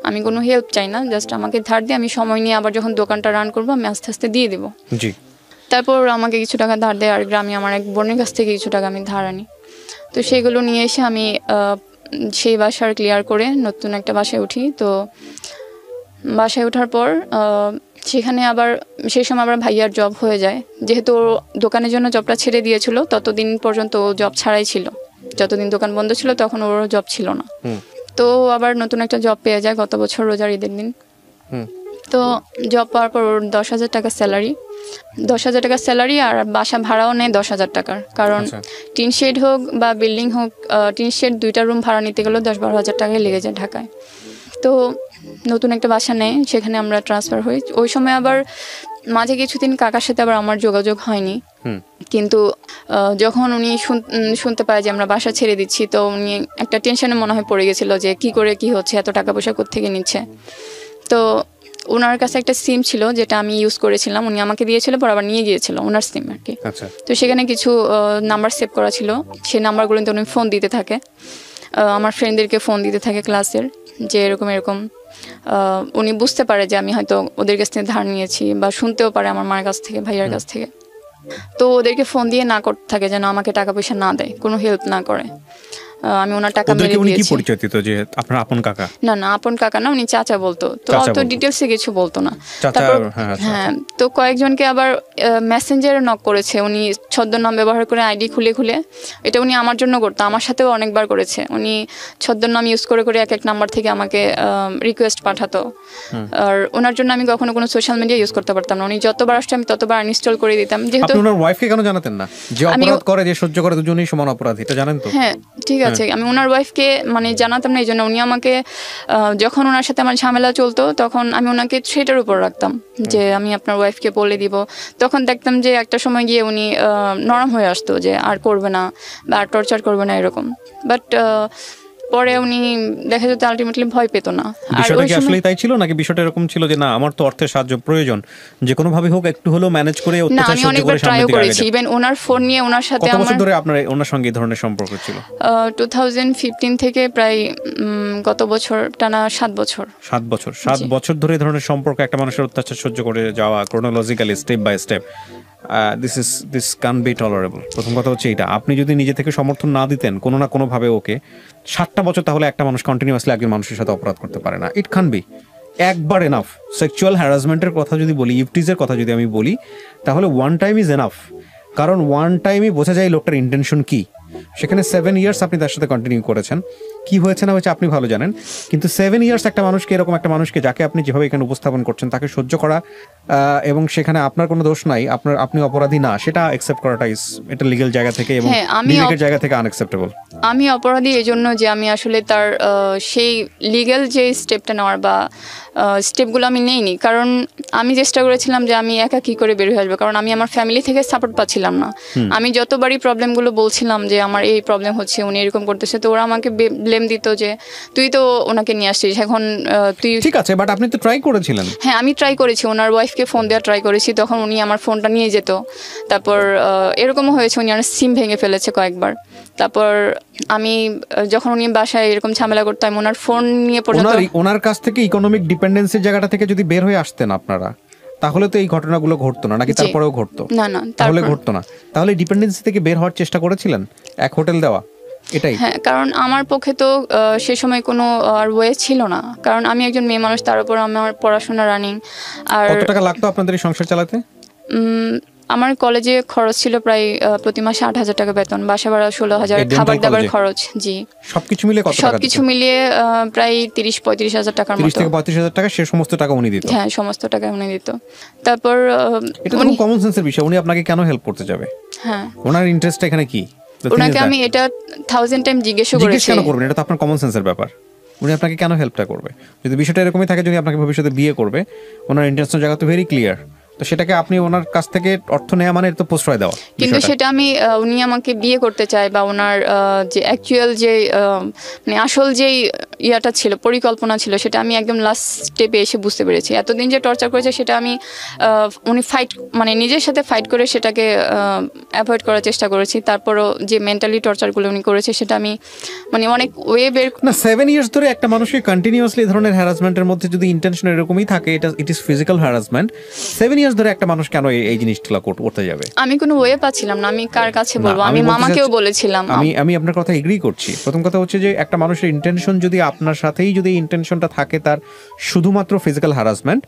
আমি কোনো হেল্প চাই না, জাস্ট আমাকে ধার দিয়ে আমি সময় নিয়ে আবার যখন দোকানটা রান করবো আমি আস্তে আস্তে দিয়ে দেবো। তারপর আমাকে কিছু টাকা ধার দেয়, আর গ্রামে আমার এক বোনের কাছ থেকে কিছু টাকা আমি ধার আনি। তো সেগুলো নিয়ে এসে আমি সেই বাসার ক্লিয়ার করে নতুন একটা বাসায় উঠি। তো বাসায় ওঠার পর সেখানে আবার সেই সময় আবার ভাইয়ার জব হয়ে যায়, যেহেতু দোকানের জন্য জবটা ছেড়ে দিয়েছিল, ততদিন পর্যন্ত ও জব ছাড়াই ছিল, যতদিন দোকান বন্ধ ছিল তখন ওর জব ছিল না। তো আবার নতুন একটা জব পেয়ে যায় গত বছর রোজার ঈদের দিন। তো জব পাওয়ার পর ওর 10,000 টাকা স্যালারি, 10,000 টাকা স্যালারি, আর বাসা ভাড়াও নেয় 10,000 টাকার, কারণ টিন শেড হোক বা বিল্ডিং হোক, টিন শেড 2টা রুম ভাড়া নিতে গেলেও 10-12 হাজার টাকায় লেগে যায় ঢাকায়। তো নতুন একটা বাসা নেয়, সেখানে আমরা ট্রান্সফার হই। ওই সময় আবার মাঝে কিছুদিন কাকার সাথে আবার আমার যোগাযোগ হয়নি, কিন্তু যখন উনি শুনতে পায় যে আমরা বাসা ছেড়ে দিচ্ছি, তো উনি একটা টেনশনে মনে হয় পড়ে গেছিলো যে কি করে কি হচ্ছে, এত টাকা পয়সা কোত্থেকে নিচ্ছে। তো ওনার কাছে একটা সিম ছিল যেটা আমি ইউজ করেছিলাম, উনি আমাকে দিয়েছিল, পর আবার নিয়ে গিয়েছিল ওনার সিম আর কি। তো সেখানে কিছু নাম্বার সেভ করা ছিল, সেই নাম্বারগুলোতে উনি ফোন দিতে থাকে, আমার ফ্রেন্ডদেরকে ফোন দিতে থাকে ক্লাসের, যে এরকম এরকম। উনি বুঝতে পারে যে আমি হয়তো ওদের কাছ থেকে ধার নিয়েছি, বা শুনতেও পারে আমার মার কাছ থেকে, ভাইয়ার কাছ থেকে। তো ওদেরকে ফোন দিয়ে না করতে থাকে যেন আমাকে টাকা পয়সা না দেয়, কোনো হেল্প না করে। আমি ওনার টাকা মেরে দিয়েছি। কি পরিচয় দিত যে আপনার আপন কাকা? না না, আপন কাকা না, উনি চাচা বলতো। তো অত ডিটেইলসে কিছু বলতো না। তারপর হ্যাঁ, তো কয়েকজনকে আবার মেসেঞ্জারে নক করেছে উনি, ছদ্মনাম ব্যবহার করে আইডি খুলে খুলে। এটা উনি আমার জন্য করতো, আমার সাথেও অনেকবার করেছে। উনি ছদ্মনাম ইউজ করে করে এক এক নাম্বার থেকে আমাকে রিকোয়েস্ট পাঠাতো। আর ওনার জন্য আমি কখনো কোনো সোশ্যাল মিডিয়া ইউজ করতে পারতাম না। উনি যতবার আসতো আমি ততবার আনইনস্টল করে দিতাম। যেহেতু আপনি ওনার ওয়াইফকে কেন জানাতেন না যে অপরাধ করে যে সহ্য করে দুজনেই সমান অপরাধী, এটা জানেন তো? হ্যাঁ ঠিক আছে, আমি ওনার ওয়াইফকে মানে জানাতাম না। এই জন্য উনি আমাকে যখন ওনার সাথে আমার ঝামেলা চলতো তখন আমি ওনাকে থ্রেটের উপর রাখতাম যে আমি আপনার ওয়াইফকে বলে দিব। তখন দেখতাম যে একটা সময় গিয়ে উনি নরম হয়ে আসতো যে আর করবে না বা আর টর্চার করবে না এরকম। বাট পরে উনি দেখা যেত আলটিমেটলি ভয় পেত না। বিষয়টা কি আসলে তাই ছিল নাকি বিষয়টা এরকম ছিল যে না আমার তো অর্থের সাহায্য প্রয়োজন, যে কোনো ভাবে হোক একটু হলেও ম্যানেজ করে অত্যাচার সহ্য করে সামনে দিকে আগে? ইভেন ওনার ফোন নিয়ে ওনার সাথে কত বছর ধরে আপনার ওনার সঙ্গে এই ধরনের সম্পর্ক ছিল? 2015 থেকে প্রায় গত বছর টানা 7 বছর। 7 বছর ধরে এই ধরনের সম্পর্ক, একটা মানুষের অত্যাচার সহ্য করে যাওয়া chronologically step by step, this can be tolerable. প্রথম কথা হচ্ছে এটা, আপনি যদি নিজে থেকে সমর্থন না দিতেন কোনো না কোনো ভাবে ওকে 7টা বছর, তাহলে একটা মানুষ কন্টিনিউয়াসলি একজন মানুষের সাথে অপরাধ করতে পারে না। ইট ক্যান বি একবার এনাফ। সেক্সুয়াল হ্যারাসমেন্টের কথা যদি বলি, ইফটিজের কথা যদি আমি বলি, তাহলে ওয়ান টাইম ইজ এনাফ। কারণ ওয়ান টাইমই বোঝা যায় লোকটার ইন্টেনশন কি। সেখানে 7 ইয়ার্স আপনি তার সাথে কন্টিনিউ করেছেন, কি হয়েছে না হয়েছে আপনি ভালো জানেন। কিন্তু 7 ইয়ার্স একটা মানুষকে, এরকম একটা মানুষকে যাকে আপনি যেভাবে এখানে উপস্থাপন করছেন তাকে সহ্য করা, এবং সেখানে আপনার কোনো দোষ নাই, আপনি অপরাধী না, সেটা অ্যাকসেপ্ট করাটা এটা লিগ্যাল জায়গা থেকে এবং বিবেকের জায়গা থেকে আনঅ্যাকসেপ্টেবল। আমি অপরাধী এই জন্য যে আমি আসলে তার সেই লিগ্যাল যে স্টেপটা নেওয়ার বা স্টেপগুলো আমি নেইনি। কারণ আমি চেষ্টা করেছিলাম যে আমি একা কী করে বের হয়ে আসবো, কারণ আমি আমার ফ্যামিলি থেকে সাপোর্ট পাচ্ছিলাম না। আমি যতবারই প্রবলেমগুলো বলছিলাম যে আমার এই প্রবলেম হচ্ছে, উনি এরকম করতেছে, তো ওরা আমাকে ব্লেম দিত যে তুই তো ওনাকে নিয়ে আসছিস, এখন তুই। ঠিক আছে, বাট আপনি তো ট্রাই করেছিলেন। হ্যাঁ আমি ট্রাই করেছি, ওনার ওয়াইফকে ফোন দেওয়া ট্রাই করেছি, তখন উনি আমার ফোনটা নিয়ে যেত। তারপর এরকমও হয়েছে উনি আমার সিম ভেঙে ফেলেছে কয়েকবার। তারপর আমি যখন উনি বাসায় এরকম ঝামেলা করতাম, ওনার ফোন নিয়ে পর্যন্ত, ওনার কাছ থেকে ইকোনমিক ডিপেন্ডেন্সির জায়গাটা থেকে যদি বের হয়ে আসতেন আপনারা, তাহলে তো এই ঘটনাগুলো ঘটতো না, নাকি তারপরেও ঘটতো? না না, তাহলে ঘটতো না। তাহলে ডিপেন্ডেন্সি থেকে বের হওয়ার চেষ্টা করেছিলেন, এক হোটেল দেওয়া, এটাই? হ্যাঁ, কারণ আমার পক্ষে তো সে সময় কোনো আর ওয়ে ছিল না, কারণ আমি একজন মেয়ে মানুষ, তার উপর আমার পড়াশোনা রানিং। আর কত টাকা লাগতো আপনাদের এই সংসার চালাতে? আমার কলেজে খরচ ছিল প্রায় প্রতি মাসে 8,000 টাকা বেতন, বাসা ভাড়া 16,000, খাবার দাবার খরচ। জি, সবকিছু মিলিয়ে কত টাকা? সবকিছু মিলিয়ে প্রায় 30-35,000 টাকার মতো। 30 থেকে 35,000 টাকা, সে সমস্ত টাকা উনি দিত? হ্যাঁ, সমস্ত টাকা উনি দিত। তারপর এটা তো কমন সেন্সের বিষয়, উনি আপনাকে কেন হেল্প করতে যাবে? হ্যাঁ, ওনার ইন্টারেস্ট এখানে কি? ওনাকে আমি এটা 1000 টাইম জিজ্ঞেস করেছি। কেন করবেন? এটা তো আপনার কমন সেন্সের ব্যাপার। উনি আপনাকে কেন হেল্পটা করবে? যদি বিষয়টা এরকমই থাকে, যদি আপনাকে ভবিষ্যতে বিয়ে করবে, ওনার ইন্টারেস্টের জায়গা তো ভেরি ক্লিয়ার, তো সেটাকে আপনি ওনার কাছ থেকে অর্থ নেওয়া মানে তো প্রশ্রয় দেওয়া। কিন্তু সেটা আমি উনি আমাকে বিয়ে করতে চায় বা ওনার যে অ্যাকচুয়াল যে মানে আসল যেই ইয়াটা ছিল, পরিকল্পনা ছিল, সেটা আমি একদম লাস্ট স্টেপে এসে বুঝতে পেরেছি। এতদিন যে টর্চার করেছে সেটা আমি উনি মানে নিজের সাথে ফাইট করে সেটাকে অ্যাভয়েড করার চেষ্টা করেছি। তারপরও যে মেন্টালি টর্চারগুলো উনি করেছে সেটা আমি মানে অনেক ওয়ে বের না। 7 ইয়ার্স ধরে একটা মানুষকে কন্টিনিউয়াসলি এই ধরনের হ্যারাসমেন্টের মধ্যে যদি ইন্টেনশন এরকমই থাকে, it is physical harassment. 7 years ধরে একটা মানুষ কেন এই জিনিসটা করতে যাবে? আমি কোনো ওয়ে পাচ্ছিলাম না, আমি কার কাছে বলবো? আমি মামাকেও বলেছিলাম। আমি আপনার কথা এগ্রি করছি। প্রথম কথা হচ্ছে যে একটা মানুষের ইন্টেনশন যদি আপনার সাথেই যদি ইন্টেনশনটা থাকে তার শুধুমাত্র ফিজিক্যাল হ্যারাসমেন্ট,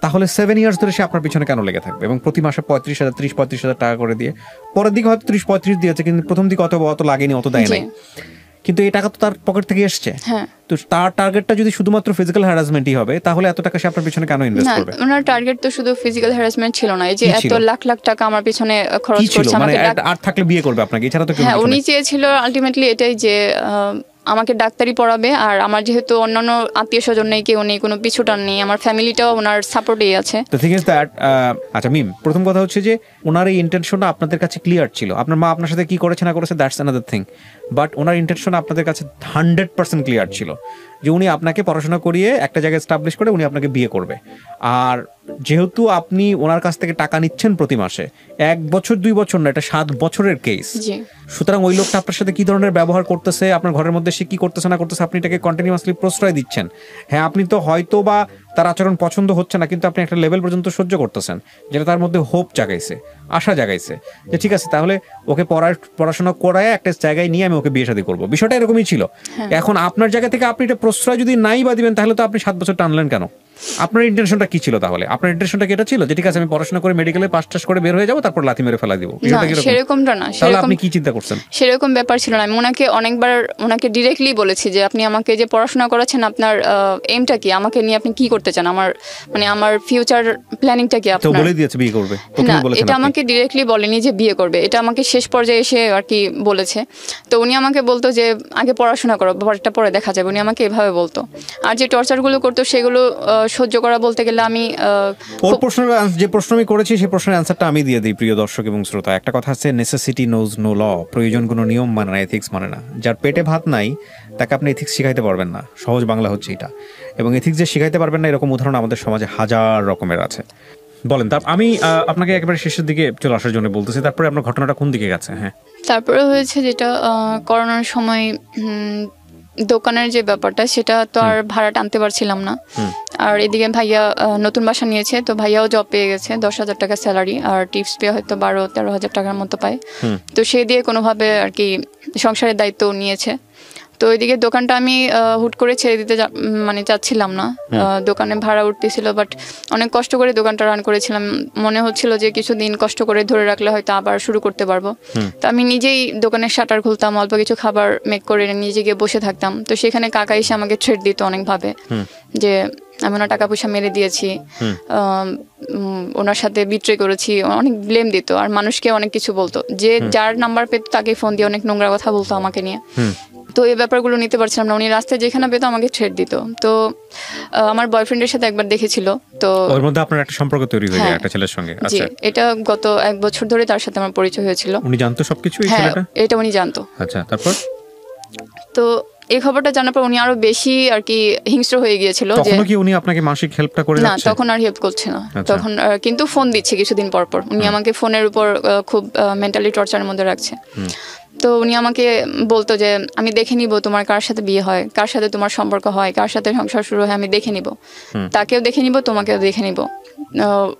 তাহলে 7 ইয়ার্স ধরে সে আপনার পিছনে কেন লেগে থাকবে? এবং প্রতি মাসে 30-35,000 টাকা করে দিয়ে, পরের দিকে হয়তো 30-35 দিয়েছে, কিন্তু প্রথম দিকে অত লাগেনি, অত দেয় নাই, কিন্তু এই টাকা তো তার পকেট থেকে এসছে। তো তার টার্গেটটা যদি শুধুমাত্র ফিজিক্যাল হ্যারাসমেন্টই হবে, তাহলে এত টাকা সে আপনার পিছনে কেন ইনভেস্ট করবে? ওনার টার্গেট তো শুধু ফিজিক্যাল হ্যারাসমেন্ট ছিল না, এই যে এত লাখ লাখ টাকা আমার পিছনে খরচ করছে। মানে আর থাকলে বিয়ে করবে আপনাকে, এছাড়া তো কিছু। হ্যাঁ, উনি চেয়েছিল আলটিমেটলি এটাই যে আমাকে ডাক্তারি পড়াবে, আর আমার যেহেতু অন্যান্য আত্মীয় স্বজন নেই, কেউ নেই, কোনো পিছুটান নেই, আমার ফ্যামিলিটাও ওনার সাপোর্টেই আছে। তো থিং ইজ দ্যাট, আচ্ছা মিম, প্রথম কথা হচ্ছে যে ওনার এই ইন্টেনশনটা আপনাদের কাছে ক্লিয়ার ছিল। আপনার মা আপনার সাথে কি করেছে না করেছে that's another thing, but owner intention আপনাদের কাছে 100% ক্লিয়ার ছিল যে উনি আপনাকে পড়াশোনা করিয়ে একটা জায়গায় এস্টাবলিশ করে উনি আপনাকে বিয়ে করবে। আর যেহেতু আপনি ওনার কাছ থেকে টাকা নিচ্ছেন প্রতি মাসে, 1 বছর 2 বছর না, এটা 7 বছরের কেস। সুতরাং ওই লোকটা আপনার সাথে কি ধরনের ব্যবহার করতেছে, আপনার ঘরের মধ্যে সে কি করতেছে না করতেছে, আপনি এটাকে কন্টিনিউয়াসলি প্রশ্রয় দিচ্ছেন। হ্যাঁ, আপনি তো হয়তো বা তার আচরণ পছন্দ হচ্ছে না, কিন্তু আপনি একটা লেভেল পর্যন্ত সহ্য করতেছেন, যেটা তার মধ্যে হোপ জাগাইছে, আশা জাগাইছে যে ঠিক আছে তাহলে ওকে পড়াশোনা করায় একটা জায়গায় নিয়ে আমি ওকে বিয়ে শাদী করবো। বিষয়টা এরকমই ছিল। এখন আপনার জায়গা থেকে আপনি এটা প্রশ্রয় যদি নাই বা দিবেন, তাহলে তো আপনি 7 বছর টানলেন কেন? আপনার ইন্টেনশনটা কি ছিল তাহলে? আপনার ইন্টেনশনটা কি এটা ছিল যে ঠিক আছে আমি পড়াশোনা করে মেডিকেলে পাস টাস করে বের হয়ে যাবো, তারপর লাথি মেরে ফেলা দিব? সেরকমটা না। তাহলে আপনি কি চিন্তা করছেন? সেরকম ব্যাপার ছিল না। আমি অনেকবার ওনাকে ডিরেক্টলি বলেছি যে আপনি আমাকে যে পড়াশোনা করাচ্ছেন, আপনার এমটা কি, আমাকে নিয়ে আপনি কি করতে চান, আমার ফিউচার প্ল্যানিংটা কি? আপনার তো বলে দিয়েছে বিয়ে করবে, না এটা আমাকে ডিরেক্টলি বলেনি যে বিয়ে করবে, এটা আমাকে শেষ পর্যায়ে এসে আর কি বলেছে। তো উনি আমাকে বলতো যে আগে পড়াশোনা করো, ব্যাপারটা পরে দেখা যাবে, উনি আমাকে এভাবে বলতো। আর যে টর্চারগুলো করতো সেগুলো সহ্য করা বলতে গেলে আমি যে প্রশ্ন আমি করেছি সেই প্রশ্নের অ্যান্সারটা আমি দিয়ে দিই প্রিয় দর্শক এবং শ্রোতা। একটা কথা আছে, নেসেসিটি নোজ নো ল, প্রয়োজন কোনো নিয়ম মানে না, এথিক্স মানে না। যার পেটে ভাত নাই তাকে আপনি এথিক্স শিখাইতে পারবেন না, সহজ বাংলা হচ্ছে এটা। এবং এথিক্স যে শিখাইতে পারবেন না এরকম উদাহরণ আমাদের সমাজে হাজার রকমের আছে। বলেন, আমি আপনাকে একেবারে শেষের দিকে চলে আসার জন্য বলতেছি, তারপরে আপনার ঘটনাটা কোন দিকে গেছে? হ্যাঁ, তারপরে হয়েছে যেটা করোনার সময় দোকানের যে ব্যাপারটা, সেটা তো আর ভাড়া টানতে পারছিলাম না। আর এদিকে ভাইয়া নতুন বাসা নিয়েছে, তো ভাইয়াও জব পেয়ে গেছে, 10,000 টাকা স্যালারি, আর টিপস পেয়ে হয়তো 12-13,000 টাকার মতো পায়। তো সে দিয়ে কোনোভাবে আর কি সংসারের দায়িত্ব নিয়েছে। তো ওইদিকে দোকানটা আমি হুট করে ছেড়ে দিতে চাচ্ছিলাম না। দোকানে ভাড়া উঠতেছিল, বাট অনেক কষ্ট করে দোকানটা রান করেছিলাম। মনে হচ্ছিল যে কিছুদিন কষ্ট করে ধরে রাখলে হয়তো আবার শুরু করতে পারবো। তো আমি নিজেই দোকানের শাটার খুলতাম, অল্প কিছু খাবার মেক করে নিজে গিয়ে বসে থাকতাম। তো সেখানে কাকা এসে আমাকে থ্রেট দিত অনেকভাবে যে আমি ওনার টাকা পয়সা মেরে দিয়েছি, ওনার সাথে বিট্রে করেছি, অনেক ব্লেম দিত। আর মানুষকে অনেক কিছু বলতো, যে যার নাম্বার পেত তাকে ফোন দিয়ে অনেক নোংরা কথা বলতো আমাকে নিয়ে। তো এই ব্যাপারগুলো নিতে পারছিলাম না। উনি রাস্তায় যেখানে পেতো আমাকে থ্রেট দিত। তো আমার বয়ফ্রেন্ডের সাথে একবার দেখেছিল, তো ওর মধ্যে আপনার একটা সম্পর্ক তৈরি হয়ে যায় একটা ছেলের সঙ্গে। আচ্ছা, এটা গত 1 বছর ধরে তার সাথে আমার পরিচয় হয়েছিল। উনি জানতো সবকিছু? এই ছেলেটা এটা উনি জানতো। আচ্ছা, তারপর? তো এই খবরটা জানার পর উনি আরো বেশি আর কি হিংস্র হয়ে গিয়েছিল। তখন কি উনি আপনাকে মাসিক হেল্পটা করে যাচ্ছে? না, তখন আর হেল্প করছে না। তখন কিন্তু ফোন দিচ্ছে কিছুদিন পর পর। উনি আমাকে ফোনের উপর খুব মেন্টালি টর্চারের মধ্যে রাখছে। তো উনি আমাকে বলতো যে আমি দেখে নিব তোমার কার সাথে বিয়ে হয়, কার সাথে তোমার সম্পর্ক হয়, কার সাথে সংসার শুরু হয়, আমি দেখে নিব, তাকেও দেখে নিব, তোমাকেও দেখে নিব।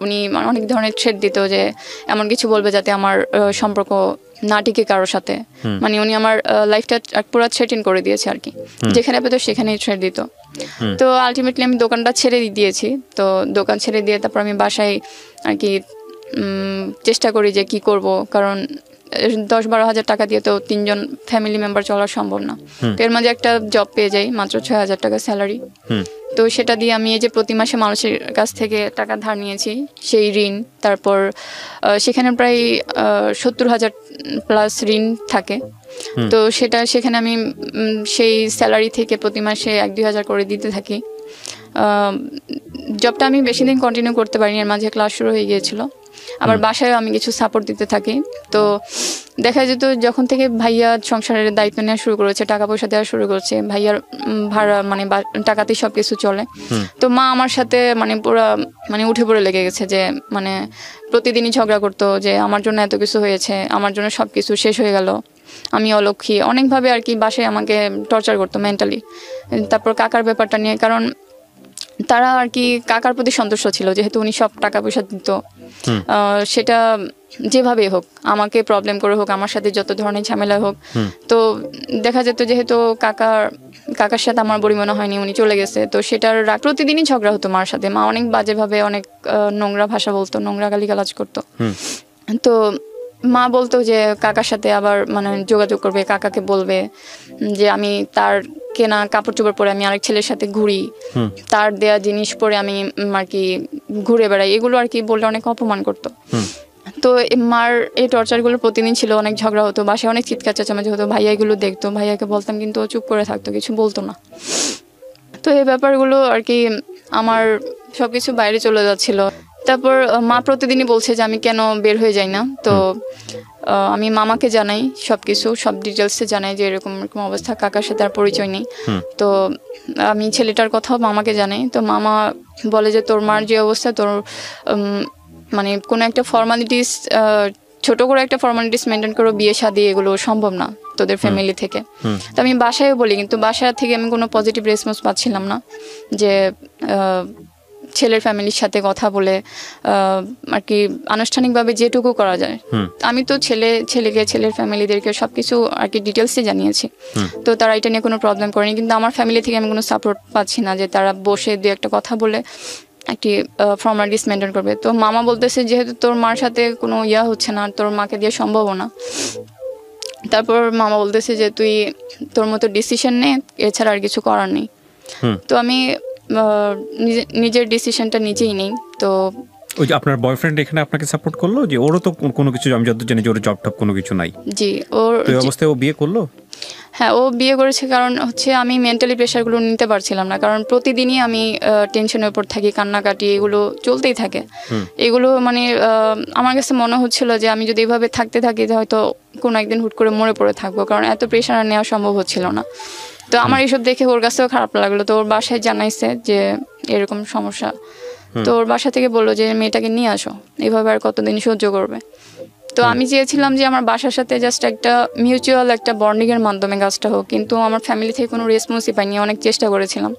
উনি অনেক ধরনের থ্রেট দিত যে এমন কিছু বলবে যাতে আমার সম্পর্ক না টিকে কারোর সাথে। উনি আমার লাইফটা পুরো থ্রেটেন করে দিয়েছে আর কি। যেখানে পেতো সেখানেই থ্রেট দিত। তো আলটিমেটলি আমি দোকানটা ছেড়ে দিয়েছি। তো দোকান ছেড়ে দিয়ে তারপর আমি বাসায় আর কি চেষ্টা করি যে কি করব, কারণ 10-12 হাজার টাকা দিয়ে তো 3জন ফ্যামিলি মেম্বার চলা সম্ভব না। তো এর মাঝে একটা জব পেয়ে যাই, মাত্র 6,000 টাকা স্যালারি। তো সেটা দিয়ে আমি এই যে প্রতি মাসে মানুষের কাছ থেকে টাকা ধার নিয়েছি, সেই ঋণ, তারপর সেখানে প্রায় 70,000 প্লাস ঋণ থাকে। তো সেখানে আমি সেই স্যালারি থেকে প্রতি মাসে 1-2 হাজার করে দিতে থাকি। জবটা আমি বেশি দিন কন্টিনিউ করতে পারিনি, এর মাঝে ক্লাস শুরু হয়ে গিয়েছিল। আবার বাসায় আমি কিছু সাপোর্ট দিতে থাকি। তো দেখা যেত যখন থেকে ভাইয়া সংসারের দায়িত্ব নেওয়া শুরু করেছে, টাকা পয়সা দেওয়া শুরু করেছে, ভাইয়ার ভাড়া টাকাতেই সবকিছু চলে। তো মা আমার সাথে পুরা উঠে পড়ে লেগে গেছে, যে প্রতিদিনই ঝগড়া করতো যে আমার জন্য এত কিছু হয়েছে, আমার জন্য সবকিছু শেষ হয়ে গেল, আমি অলক্ষী, অনেকভাবে আর কি বাসায় আমাকে টর্চার করতো মেন্টালি। তারপর কাকার ব্যাপারটা নিয়ে, কারণ তারা আর কি কাকার প্রতি সন্তুষ্ট ছিল, যেহেতু উনি সব টাকা পয়সা দিত। সেটা যেভাবে হোক, আমাকে প্রবলেম করে হোক, আমার সাথে যত ধরনের ঝামেলা হোক। তো দেখা যেত যেহেতু কাকার সাথে আমার বড়িমনা হয়নি, উনি চলে গেছে, তো সেটার প্রতিদিনই ঝগড়া হতো মার সাথে। মা অনেক বাজেভাবে অনেক নোংরা ভাষা বলতো, নোংরা গালিগালাজ করতো। তো মা বলতো যে কাকার সাথে আবার যোগাযোগ করবে, কাকাকে বলবে যে আমি তার কেনা কাপড় চোপড় পরে আমি আরেক ছেলের সাথে ঘুরি, তার দেয়া জিনিস পরে আমি আর কি ঘুরে বেড়াই, এগুলো আর কি বললে অনেক অপমান করতো। তো মার এই টর্চারগুলো প্রতিদিন ছিল, অনেক ঝগড়া হতো, বাসায় অনেক চিৎকার চেঁচামেচি হতো। ভাইয়া এগুলো দেখতো, ভাইয়াকে বলতাম, কিন্তু ও চুপ করে থাকতো, কিছু বলতো না। তো এই ব্যাপারগুলো আর কি আমার সবকিছু বাইরে চলে যাচ্ছিল। তারপর মা প্রতিদিনই বলছে যে আমি কেন বের হয়ে যাই না। তো আমি মামাকে জানাই সবকিছু, সব ডিটেলসে জানাই যে এরকম এরকম অবস্থা, কাকার সাথে আর পরিচয় নেই। তো আমি ছেলেটার কথাও মামাকে জানাই। তো মামা বলে যে তোর মার যে অবস্থা, তোর কোনো একটা ফর্মালিটিস, ছোট করে একটা ফর্মালিটিস মেনটেন করো, বিয়ে শাদী এগুলো সম্ভব না তোদের ফ্যামিলি থেকে। তো আমি বাসায় বলি, কিন্তু বাসা থেকে আমি কোনো পজিটিভ রেসপন্স পাচ্ছিলাম না, যে ছেলের ফ্যামিলির সাথে কথা বলে আর কি আনুষ্ঠানিকভাবে যেটুকু করা যায়। আমি তো ছেলেকে ছেলের ফ্যামিলিদেরকে সবকিছু আর কি ডিটেলসে জানিয়েছি, তো তারা এটা নিয়ে কোনো প্রবলেম করেনি। কিন্তু আমার ফ্যামিলি থেকে আমি কোনো সাপোর্ট পাচ্ছি না যে তারা বসে দু একটা কথা বলে একটি ফর্মালিটিস মেনটেন করবে। তো মামা বলতেছে যেহেতু তোর মার সাথে কোনো হচ্ছে না, তোর মাকে দিয়ে সম্ভব না। তারপর মামা বলতেছে যে তুই তোর মতো ডিসিশন নে, এছাড়া আর কিছু করার নেই। তো আমি নিজের ডিসিশনটা নিজেই নেই। তো ওই যে আপনার বয়ফ্রেন্ড এখানে আপনাকে সাপোর্ট করলো, যে ওরও তো কোনো কিছু, আমি যত জানি যে ওর জব টব কোনো কিছু নাই। জি, ওর এই অবস্থায় ও বিয়ে করলো? হ্যাঁ, ও বিয়ে করেছে। কারণ হচ্ছে আমি মেন্টালি প্রেশারগুলো নিতে পারছিলাম না, কারণ প্রতিদিনই আমি টেনশনের উপর থাকি, কান্নাকাটি এগুলো চলতেই থাকে। এগুলো মানে আমার কাছে মনে হচ্ছিল যে আমি যদি এভাবে থাকতে থাকি হয়তো কোনো একদিন হুট করে মরে পড়ে থাকবো, কারণ এত প্রেশার নেওয়া সম্ভব হচ্ছিল না। তো আমার এইসব দেখে ওর কাছেও খারাপ লাগলো। তো ওর বাসায় জানাইছে যে এরকম সমস্যা। তো ওর বাসা থেকে বললো যে মেয়েটাকে নিয়ে আসো, এভাবে আর কতদিন সহ্য করবে। তো আমি চেয়েছিলাম যে আমার বাসার সাথে জাস্ট একটা মিউচুয়াল একটা বন্ডিং এর মাধ্যমে কাজটা হোক, কিন্তু আমার ফ্যামিলি থেকে কোনো রেসপন্সই পাইনি। অনেক চেষ্টা করেছিলাম,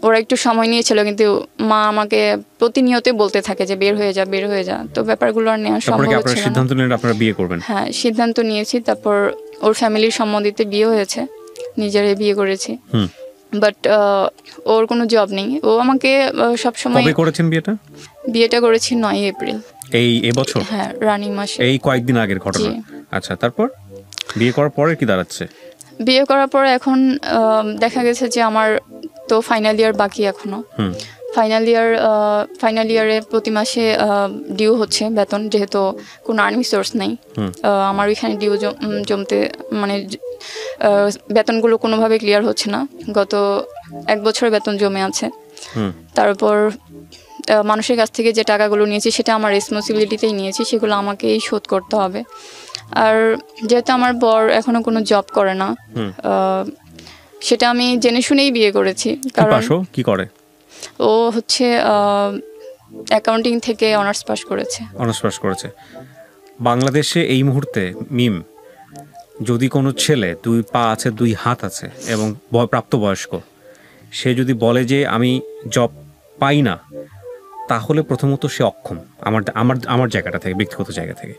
ওরা একটু সময় নিয়েছিল, কিন্তু মা আমাকে প্রতিনিয়তই বলতে থাকে যে বের হয়ে যা। তো ব্যাপারগুলো আর নেওয়া সম্ভব হচ্ছে না। সিদ্ধান্ত নিলেন আপনারা বিয়ে করবেন? হ্যাঁ, সিদ্ধান্ত নিয়েছি। তারপর ওর ফ্যামিলির সম্মতিতে বিয়ে হয়েছে, নিজেরে বিয়ে করেছি। বাট ওর কোনো জব নেই। ও আমাকে সবসময়। কবে করেছেন বিয়েটা? বিয়েটা করেছি 9 এপ্রিল এই বছর? হ্যাঁ, রানিং মাসে, এই কয়েকদিন আগের ঘটনা। আচ্ছা, তারপর বিয়ে করার পরে কি দাঁড়াচ্ছে? বিয়ে করার পরে এখন দেখা গেছে যে আমার তো ফাইনাল ইয়ার বাকি এখনো। ফাইনাল ইয়ারে প্রতি মাসে ডিউ হচ্ছে বেতন, যেহেতু কোনো আর্নিং সোর্স নেই। আমার ওইখানে ডিউ জমতে মানে বেতনগুলো কোনোভাবে ক্লিয়ার হচ্ছে না। গত 1 বছরের বেতন জমে আছে। তারপর মানুষের কাছ থেকে যে টাকাগুলো নিয়েছি সেটা আমার রেসপন্সিবিলিটিতেই নিয়েছি, সেগুলো আমাকেই শোধ করতে হবে। আর যেহেতু আমার বর এখনো কোনো জব করে না, সেটা আমি জেনে শুনেই বিয়ে করেছি। কারণ কি করে ও হচ্ছে অ্যাকাউন্টিং থেকে অনার্স পাস করেছে। বাংলাদেশে এই মুহূর্তে মিম, যদি কোনো ছেলে 2 পা আছে 2 হাত আছে এবং প্রাপ্তবয়স্ক, সে যদি বলে যে আমি জব পাই না, তাহলে প্রথমত সে অক্ষম। আমার জায়গাটা থেকে, ব্যক্তিগত জায়গা থেকে,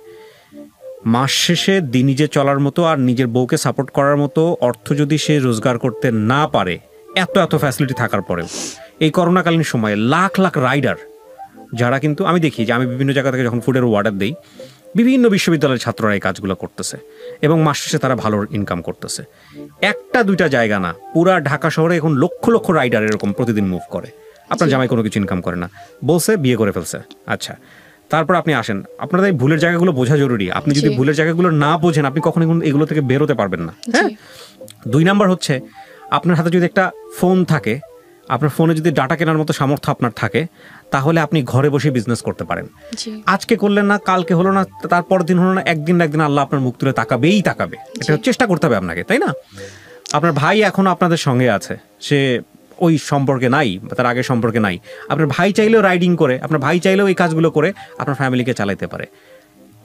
মাস শেষে নিজে চলার মতো আর নিজের বউকে সাপোর্ট করার মতো অর্থ যদি সে রোজগার করতে না পারে, এত ফ্যাসিলিটি থাকার পরেও, এই করোনাকালীন সময়ে লাখ লাখ রাইডার যারা, কিন্তু আমি দেখি যে আমি বিভিন্ন জায়গা থেকে যখন ফুডের অর্ডার দিই, বিভিন্ন বিশ্ববিদ্যালয়ের ছাত্ররা এই কাজগুলো করতেছে এবং মাস শেষে তারা ভালো ইনকাম করতেছে। 1-2টা জায়গা না, পুরা ঢাকা শহরে এখন লক্ষ লক্ষ রাইডার এরকম প্রতিদিন মুভ করে। আপনার জামাই কোনো কিছু ইনকাম করে না, বলছে বিয়ে করে ফেলছে। আচ্ছা, তারপর আপনি আসেন, আপনাদের এই ভুলের জায়গাগুলো বোঝা জরুরি। আপনি যদি ভুলের জায়গাগুলো না বোঝেন, আপনি কখনো এগুলো থেকে বেরোতে পারবেন না। হ্যাঁ, 2 নাম্বার হচ্ছে, আপনার হাতে যদি একটা ফোন থাকে, আপনার ফোনে যদি ডাটা কেনার মতো সামর্থ্য আপনার থাকে, তাহলে আপনি ঘরে বসে বিজনেস করতে পারেন। আজকে করলেন না, কালকে হলো না, তারপর দিন হলো না, একদিন আল্লাহ আপনার মুখ তুলে তাকাবে। এটা চেষ্টা করতে হবে আপনাকে, তাই না? আপনার ভাই এখনো আপনাদের সঙ্গে আছে, সে ওই সম্পর্কে নাই, তার আগের সম্পর্কে নাই। আপনার ভাই চাইলেও রাইডিং করে, আপনার ভাই চাইলেও এই কাজগুলো করে আপনার ফ্যামিলিকে চালাইতে পারে।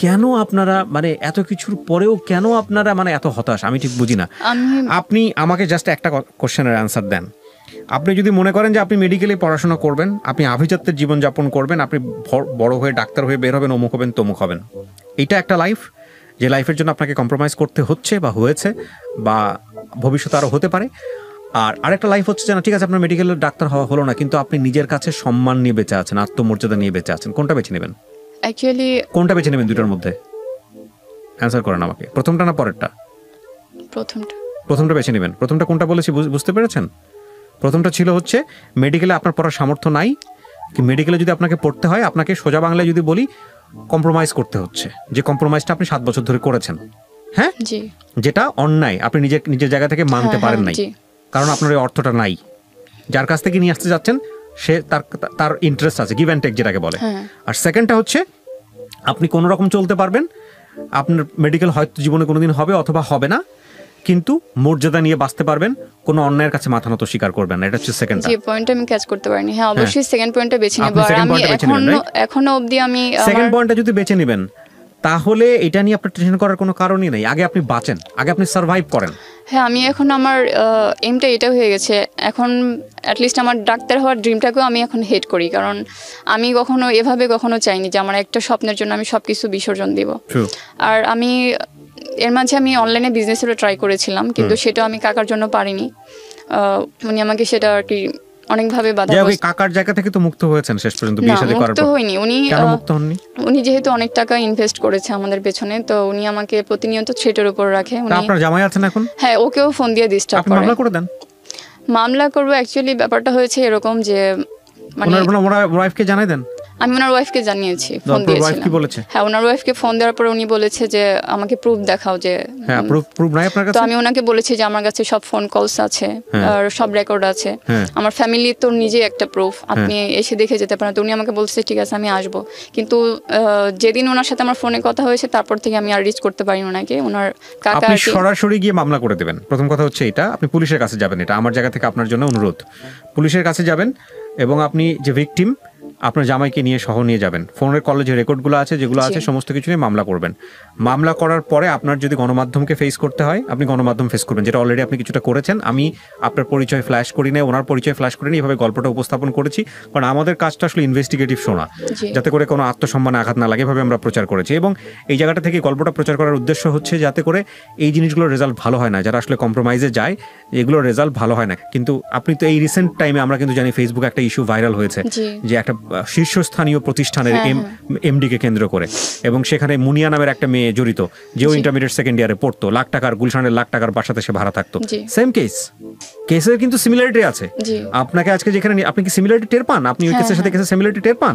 কেন আপনারা মানে এত কিছুর পরেও কেন আপনারা মানে এত হতাশ, আমি ঠিক বুঝি না। আপনি আমাকে জাস্ট একটা কোশ্চেনের অ্যান্সার দেন। আপনি যদি মনে করেন যে আপনি মেডিকেলে পড়াশোনা করবেন, আপনি আভিজাত্যের জীবনযাপন করবেন, আপনি বড় হয়ে ডাক্তার হয়ে বের হবেন, অমুক হবেন তমুক হবেন, এটা একটা লাইফ, যে লাইফের জন্য আপনাকে কম্প্রোমাইজ করতে হচ্ছে বা হয়েছে বা ভবিষ্যতে আরও হতে পারে। আর আরেকটা লাইফ হচ্ছে যে না, ঠিক আছে আপনার মেডিকেলের ডাক্তার হওয়া হলো না, কিন্তু আপনি নিজের কাছে সম্মান নিয়ে বেঁচে আছেন, আত্মমর্যাদা নিয়ে বেঁচে আছেন। কোনটা বেছে নেবেন? অ্যাকচুয়ালি কোনটা বেছে নেবেন 2টার মধ্যে? অ্যান্সার করেন আমাকে, প্রথমটা না পরেরটা? প্রথমটা বেছে নেবেন। প্রথমটা কোনটা বলেছি বুঝতে পেরেছেন? প্রথমটা ছিল হচ্ছে মেডিকেলে আপনার পড়ার সামর্থ্য নাই, মেডিকেলে যদি আপনাকে পড়তে হয়, আপনাকে সোজা বাংলায় যদি বলি, কম্প্রোমাইজ করতে হচ্ছে, যে কম্প্রোমাইজটা আপনি 7 বছর ধরে করেছেন। হ্যাঁ, যেটা অন্যায়, আপনি নিজের জায়গা থেকে মানতে পারেন নাই, কারণ আপনার ওই অর্থটা নাই। যার কাছ থেকে নিয়ে আসতে যাচ্ছেন সে তার ইন্টারেস্ট আছে, গিভ অ্যান্ড টেক যেটাকে বলে। আর সেকেন্ডটা হচ্ছে আপনি কোনো রকম চলতে পারবেন, আপনার মেডিকেল হয়তো জীবনে কোনোদিন হবে অথবা হবে না, কিন্তু মর্যাদা নিয়ে বাঁচতে পারবেন, কোনো অন্যায়ের কাছে মাথা নত স্বীকার করবেন না। এটা হচ্ছে সেকেন্ড পয়েন্ট। আমি ক্যাচ করতে পারিনি। হ্যাঁ, অবশ্যই সেকেন্ড পয়েন্টটা বেছে নেব। আর আমি এখনো অবধি আমি সেকেন্ড পয়েন্টটা যদি বেছে নেবেন, তাহলে এটা নিয়ে আপনার টেনশন করার কোনো কারণই নেই। আগে আপনি বাঁচেন, আগে আপনি সার্ভাইভ করেন। হ্যাঁ, আমি এখন আমার এমটা এটা হয়ে গেছে, এখন অ্যাটলিস্ট আমার ডাক্তার হওয়ার ড্রিমটাকেও আমি এখন হেট করি, কারণ আমি কখনো চাইনি যে আমার একটা স্বপ্নের জন্য আমি সব কিছু বিসর্জন দিব। আর আমি এর মাঝে আমি অনলাইনে বিজনেসেরও ট্রাই করেছিলাম, কিন্তু সেটা আমি কাকার জন্য পারিনি। উনি আমাকে সেটা আর কি অনেকভাবে বাধা। কাকার জায়গা থেকে তো মুক্ত হয়েছেন শেষ পর্যন্ত বিয়ে শাদী করার পর? মুক্ত হইনি। মুক্ত হননি? উনি যেহেতু অনেক টাকা ইনভেস্ট করেছে আমাদের পেছনে, তো উনি আমাকে প্রতিনিয়ত থ্রেটের উপর রাখে। আপনার জামাই আছেন এখন? হ্যাঁ, ওকেও ফোন দিয়ে ডিস্টার্ব করে। মামলা করে দেন। মামলা করবো, অ্যাকচুয়ালি ব্যাপারটা হয়েছে এরকম যে ওনার ওয়াইফকে জানাই দেন। আমি ওনার ওয়াইফকে জানিয়েছি, ফোন দিয়েছিলাম। কি বলেছে? হ্যাঁ, ওনার ওয়াইফকে ফোন দেওয়ার পর উনি বলেছে যে আমাকে প্রুফ দেখাও, যে হ্যাঁ প্রুফ নাই আপনার কাছে? তো আমি ওনাকে বলেছি যে আমার কাছে সব ফোন কলস আছে আর সব রেকর্ড আছে, আমার ফ্যামিলি তো নিজে একটা প্রুফ, আপনি এসে দেখে যেতে পারেন। তো উনি আমাকে বলছে ঠিক আছে আমি আসবো, কিন্তু যেদিন ওনার সাথে আমার ফোনে কথা হয়েছে তারপর থেকে আমি আর রিচ করতে পারিনি ওনাকে। ওনার কাকা আপনি সরাসরি গিয়ে মামলা করে দেবেন। প্রথম কথা হচ্ছে এটা, আপনি পুলিশের কাছে যাবেন, এটা আমার জায়গা থেকে আপনার জন্য অনুরোধ। পুলিশের কাছে যাবেন এবং আপনি যে ভিকটিম আপনার জামাইকে নিয়ে সহ নিয়ে যাবেন, ফোনের কলে যে রেকর্ডগুলো আছে যেগুলো আছে সমস্ত কিছু নিয়ে মামলা করবেন। মামলা করার পরে আপনার যদি গণমাধ্যমকে ফেস করতে হয় আপনি গণমাধ্যম ফেস করবেন, যেটা অলরেডি আপনি কিছুটা করেছেন। আমি আপনার পরিচয় ফ্ল্যাশ করি না, ওনার পরিচয় ফ্ল্যাশ করি না, এইভাবে গল্পটা উপস্থাপন করেছি, কারণ আমাদের কাজটা আসলে ইনভেস্টিগেটিভ শোনা, যাতে করে কোনো আত্মসম্মানে আঘাত না লাগে, এভাবে আমরা প্রচার করেছি। এবং এই জায়গাটা থেকে গল্পটা প্রচার করার উদ্দেশ্য হচ্ছে যাতে করে এই জিনিসগুলোর রেজাল্ট ভালো হয় না, যারা আসলে কম্প্রোমাইজে যায় এগুলোর রেজাল্ট ভালো হয় না। কিন্তু আপনি তো এই রিসেন্ট টাইমে আমরা কিন্তু জানি ফেসবুকে একটা ইস্যু ভাইরাল হয়েছে যে একটা শীর্ষস্থানীয় প্রতিষ্ঠানের এমডিকে কেন্দ্র করে, এবং সেখানে মুনিয়া নামের একটা মেয়ে জড়িত, যেও ইন্টারমিডিয়েট সেকেন্ড ইয়ারে পড়তো, লাখ টাকার গুলশানের লাখ টাকার বাসাতে সে ভাড়া থাকতো। সেম কেসের কিন্তু সিমিলারিটি আছে। আপনাকে আজকে যেখানে আপনি কি সিমিলারিটি টের পান? আপনি ওই কেসের সাথে কেসের সিমিলারিটি টের পান?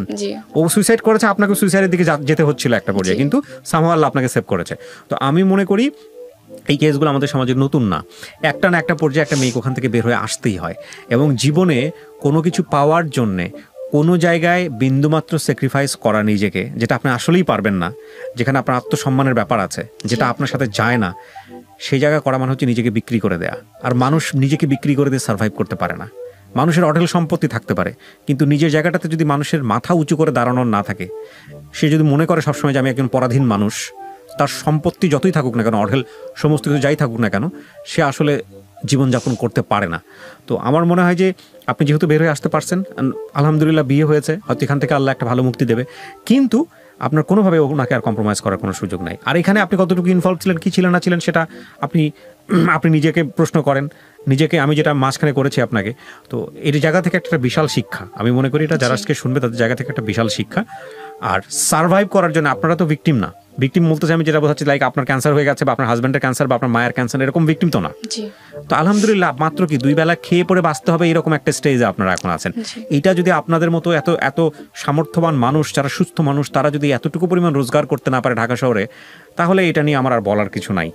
ও সুইসাইড করেছে, আপনাকে সুইসাইডের দিকে যেতে হচ্ছিল একটা পর্যায়ে, কিন্তু সামহাও আল্লাহ আপনাকে সেভ করেছে। তো আমি মনে করি এই কেসগুলো আমাদের সমাজে নতুন না, একটা না একটা পর্যায়ে একটা মেয়েকে ওখান থেকে বের হয়ে আসতেই হয়। এবং জীবনে কোনো কিছু পাওয়ার জন্যে কোনো জায়গায় বিন্দুমাত্র স্যাক্রিফাইস করা নিজেকে, যেটা আপনি আসলেই পারবেন না, যেখানে আপনার আত্মসম্মানের ব্যাপার আছে, যেটা আপনার সাথে যায় না, সেই জায়গায় করা মানে হচ্ছে নিজেকে বিক্রি করে দেয়া। আর মানুষ নিজেকে বিক্রি করে দিয়ে সার্ভাইভ করতে পারে না। মানুষের অঢেল সম্পত্তি থাকতে পারে, কিন্তু নিজের জায়গাটাতে যদি মানুষের মাথা উঁচু করে দাঁড়ানোর না থাকে, সে যদি মনে করে সবসময় যে আমি একজন পরাধীন মানুষ, তার সম্পত্তি যতই থাকুক না কেন, অঢেল সমস্ত কিছু যাই থাকুক না কেন, সে আসলে জীবনযাপন করতে পারে না। তো আমার মনে হয় যে আপনি যেহেতু বের হয়ে আসতে পারছেন, আলহামদুলিল্লাহ বিয়ে হয়েছে, হয়তো এখান থেকে আল্লাহ একটা ভালো মুক্তি দেবে, কিন্তু আপনার কোনোভাবে ওনাকে আর কম্প্রোমাইজ করার কোনো সুযোগ নাই। আর এখানে আপনি কতটুকু ইনভলভ ছিলেন, কি ছিলেন না ছিলেন, সেটা আপনি নিজেকে প্রশ্ন করেন, নিজেকে। আমি যেটা মাঝখানে করেছি আপনাকে, তো এই জায়গা থেকে একটা বিশাল শিক্ষা আমি মনে করি, এটা যারা আজকে শুনবে তাদের জায়গা থেকে একটা বিশাল শিক্ষা। আর সার্ভাইভ করার জন্য আপনারা তো ভিকটিম না। ভিকটিম বলতে আমি যেটা বোঝাচ্ছি, লাইক আপনার ক্যান্সার হয়ে গেছে বা আপনার হাজব্যান্ডের ক্যান্সার বা আপনার মায়ের ক্যান্সার, এরকম ভিকটিম তো না। তো আলহামদুলিল্লাহ মাত্র কি 2 বেলা খেয়ে পরে বাঁচতে হবে এরকম একটা স্টেজে আপনারা এখন আছেন। এটা যদি আপনাদের মতো এত সামর্থ্যবান মানুষ, যারা সুস্থ মানুষ, তারা যদি এতটুকু পরিমাণ রোজগার করতে না পারে ঢাকা শহরে, তাহলে এটা নিয়ে আমার আর বলার কিছু নাই।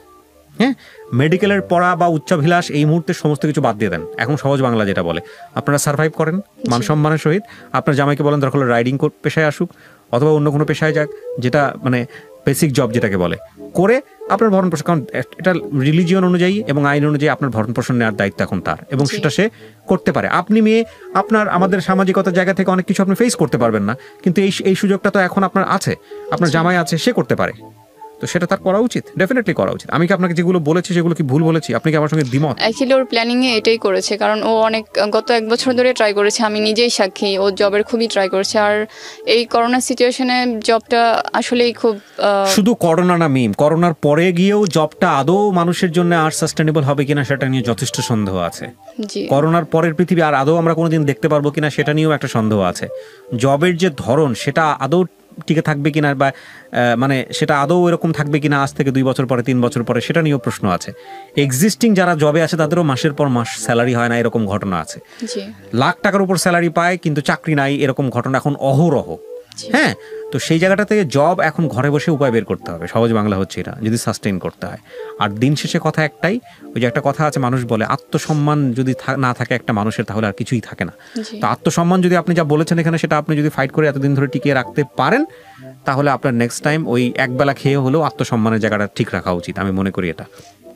হ্যাঁ, মেডিকেলের পড়া বা উচ্চাভিলাষ এই মুহূর্তে সমস্ত কিছু বাদ দিয়ে দেন, এখন সহজ বাংলা যেটা বলে আপনারা সার্ভাইভ করেন মানসম্মানের সহিত। আপনার জামাইকে বলেন দরকার হলে রাইডিং পেশায় আসুক, অথবা অন্য কোনো পেশায় যাক, যেটা মানে বেসিক জব যেটাকে বলে, করে আপনার ভরণ পোষণ, কারণ এটা রিলিজিয়ন অনুযায়ী এবং আইন অনুযায়ী আপনার ভরণ পোষণ নেওয়ার দায়িত্ব এখন তার, এবং সেটা সে করতে পারে। আপনি মেয়ে, আমাদের সামাজিকতার জায়গা থেকে অনেক কিছু আপনি ফেস করতে পারবেন না, কিন্তু এই সুযোগটা তো এখন আপনার আছে, আপনার জামাই আছে, সে করতে পারে, তো সেটা তার করা উচিত, ডেফিনেটলি করা উচিত। আমি কি আপনাকে যেগুলো বলেছি সেগুলো কি ভুল বলেছি? আপনি কি আমার সঙ্গে দ্বিমত? অ্যাকচুয়ালি ওর প্ল্যানিং এ এটাই করেছে, কারণ ও গত 1 বছর ধরে ট্রাই করেছে, আমি নিজেই সাক্ষী, ও জবের খুবই ট্রাই করেছে। আর এই করোনা সিচুয়েশনে জবটা আসলেই খুব, শুধু করোনা না মিম, করোনার পরে গিয়েও জবটা আদৌ মানুষের জন্য আর সাস্টেনেবল হবে কিনা সেটা নিয়ে যথেষ্ট সন্দেহ আছে। করোনার পরের পৃথিবী আর আদৌ আমরা কোনোদিন দেখতে পারবো কিনা সেটা নিয়েও একটা সন্দেহ আছে। জবের যে ধরন সেটা আদৌ টিকে থাকবে কিনা, বা মানে সেটা আদৌ এরকম থাকবে কিনা আজ থেকে 2 বছর পরে, 3 বছর পরে, সেটা নিয়েও প্রশ্ন আছে। এক্সিস্টিং যারা জবে আছে তাদেরও মাসের পর মাস স্যালারি হয় না, এরকম ঘটনা আছে। লাখ টাকার উপর স্যালারি পায় কিন্তু চাকরি নাই, এরকম ঘটনা এখন অহরহ। হ্যাঁ, তো সেই জায়গাটা থেকে জব এখন ঘরে বসে উপায় বের করতে হবে, সহজ বাংলা হচ্ছে এটা, যদি সাস্টেইন করতে হয়। আর দিন শেষে কথা একটাই, ওই যে একটা কথা আছে, মানুষ বলে আত্মসম্মান যদি না থাকে একটা মানুষের, তাহলে আর কিছুই থাকে না। তো আত্মসম্মান যদি আপনি যা বলেছেন এখানে, সেটা আপনি যদি ফাইট করে এতদিন ধরে টিকিয়ে রাখতে পারেন, তাহলে আপনার নেক্সট টাইম ওই একবেলা খেয়ে হলেও আত্মসম্মানের জায়গাটা ঠিক রাখা উচিত, আমি মনে করি এটা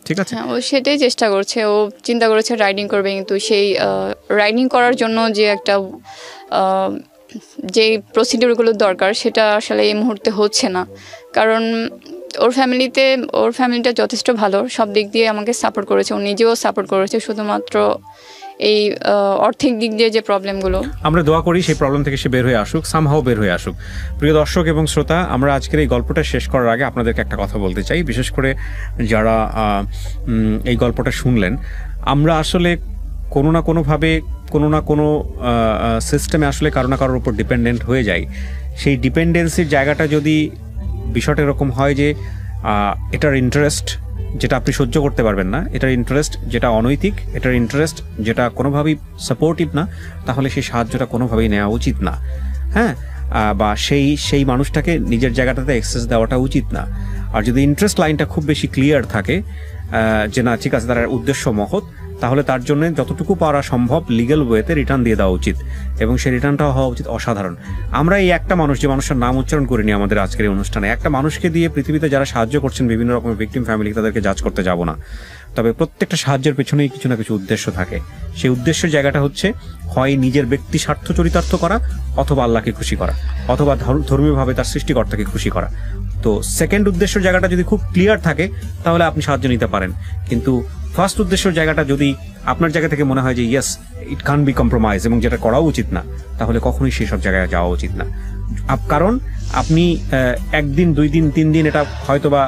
ঠিক আছে। ও সেটাই চেষ্টা করছে, ও চিন্তা করেছে রাইডিং করবে, কিন্তু সেই রাইডিং করার জন্য যে একটা যে প্রসিডিউরগুলো দরকার সেটা আসলে এই মুহূর্তে হচ্ছে না, কারণ ওর ফ্যামিলিটা যথেষ্ট ভালো, সব দিক দিয়ে আমাকে সাপোর্ট করেছে, ও নিজেও সাপোর্ট করেছে, শুধুমাত্র এই আর্থিক দিক দিয়ে যে প্রবলেমগুলো। আমরা দোয়া করি সেই প্রবলেম থেকে সে বের হয়ে আসুক, সামহাও বের হয়ে আসুক। প্রিয় দর্শক এবং শ্রোতা, আমরা আজকের এই গল্পটা শেষ করার আগে আপনাদেরকে একটা কথা বলতে চাই, বিশেষ করে যারা এই গল্পটা শুনলেন। আমরা আসলে কোনো না কোনোভাবে কোনো না কোনো সিস্টেমে আসলে কারো না কারোর উপর ডিপেন্ডেন্ট হয়ে যাই। সেই ডিপেন্ডেন্সির জায়গাটা যদি বিষয়টা এরকম হয় যে এটার ইন্টারেস্ট যেটা আপনি সহ্য করতে পারবেন না, এটার ইন্টারেস্ট যেটা অনৈতিক, এটার ইন্টারেস্ট যেটা কোনোভাবেই সাপোর্টিভ না, তাহলে সেই সাহায্যটা কোনোভাবেই নেওয়া উচিত না। হ্যাঁ, বা সেই মানুষটাকে নিজের জায়গাটাতে অ্যাক্সেস দেওয়াটা উচিত না। আর যদি ইন্টারেস্ট লাইনটা খুব বেশি ক্লিয়ার থাকে যে না ঠিক আছে তার উদ্দেশ্য মহৎ, তাহলে তার জন্য যতটুকু পারা সম্ভব লিগ্যাল ওয়েতে রিটার্ন দিয়ে দেওয়া উচিত, এবং সেই রিটার্নটাও হওয়া উচিত অসাধারণ। আমরা এই একটা মানুষ, যে মানুষের নাম উচ্চারণ করিনি আমাদের আজকের এই অনুষ্ঠানে, একটা মানুষকে দিয়ে পৃথিবীতে যারা সাহায্য করছেন বিভিন্ন রকমের ভিকটিম ফ্যামিলি, তাদেরকে জাজ করতে যাব না। তবে প্রত্যেকটা সাহায্যের পেছনেই কিছু না কিছু উদ্দেশ্য থাকে। সেই উদ্দেশ্যের জায়গাটা হচ্ছে হয় নিজের ব্যক্তি স্বার্থ চরিতার্থ করা, অথবা আল্লাহকে খুশি করা, অথবা ধর্মীয়ভাবে তার সৃষ্টিকর্তাকে খুশি করা। তো সেকেন্ড উদ্দেশ্যের জায়গাটা যদি খুব ক্লিয়ার থাকে তাহলে আপনি সাহায্য নিতে পারেন। কিন্তু ফার্স্ট উদ্দেশ্যের জায়গাটা যদি আপনার জায়গা থেকে মনে হয় যে yes it can be compromise এবং যেটা করা উচিত না, তাহলে কখনোই সেই সব জায়গায় যাওয়া উচিত না। কারণ আপনি একদিন, 2 দিন, 3 দিন এটা হয়তোবা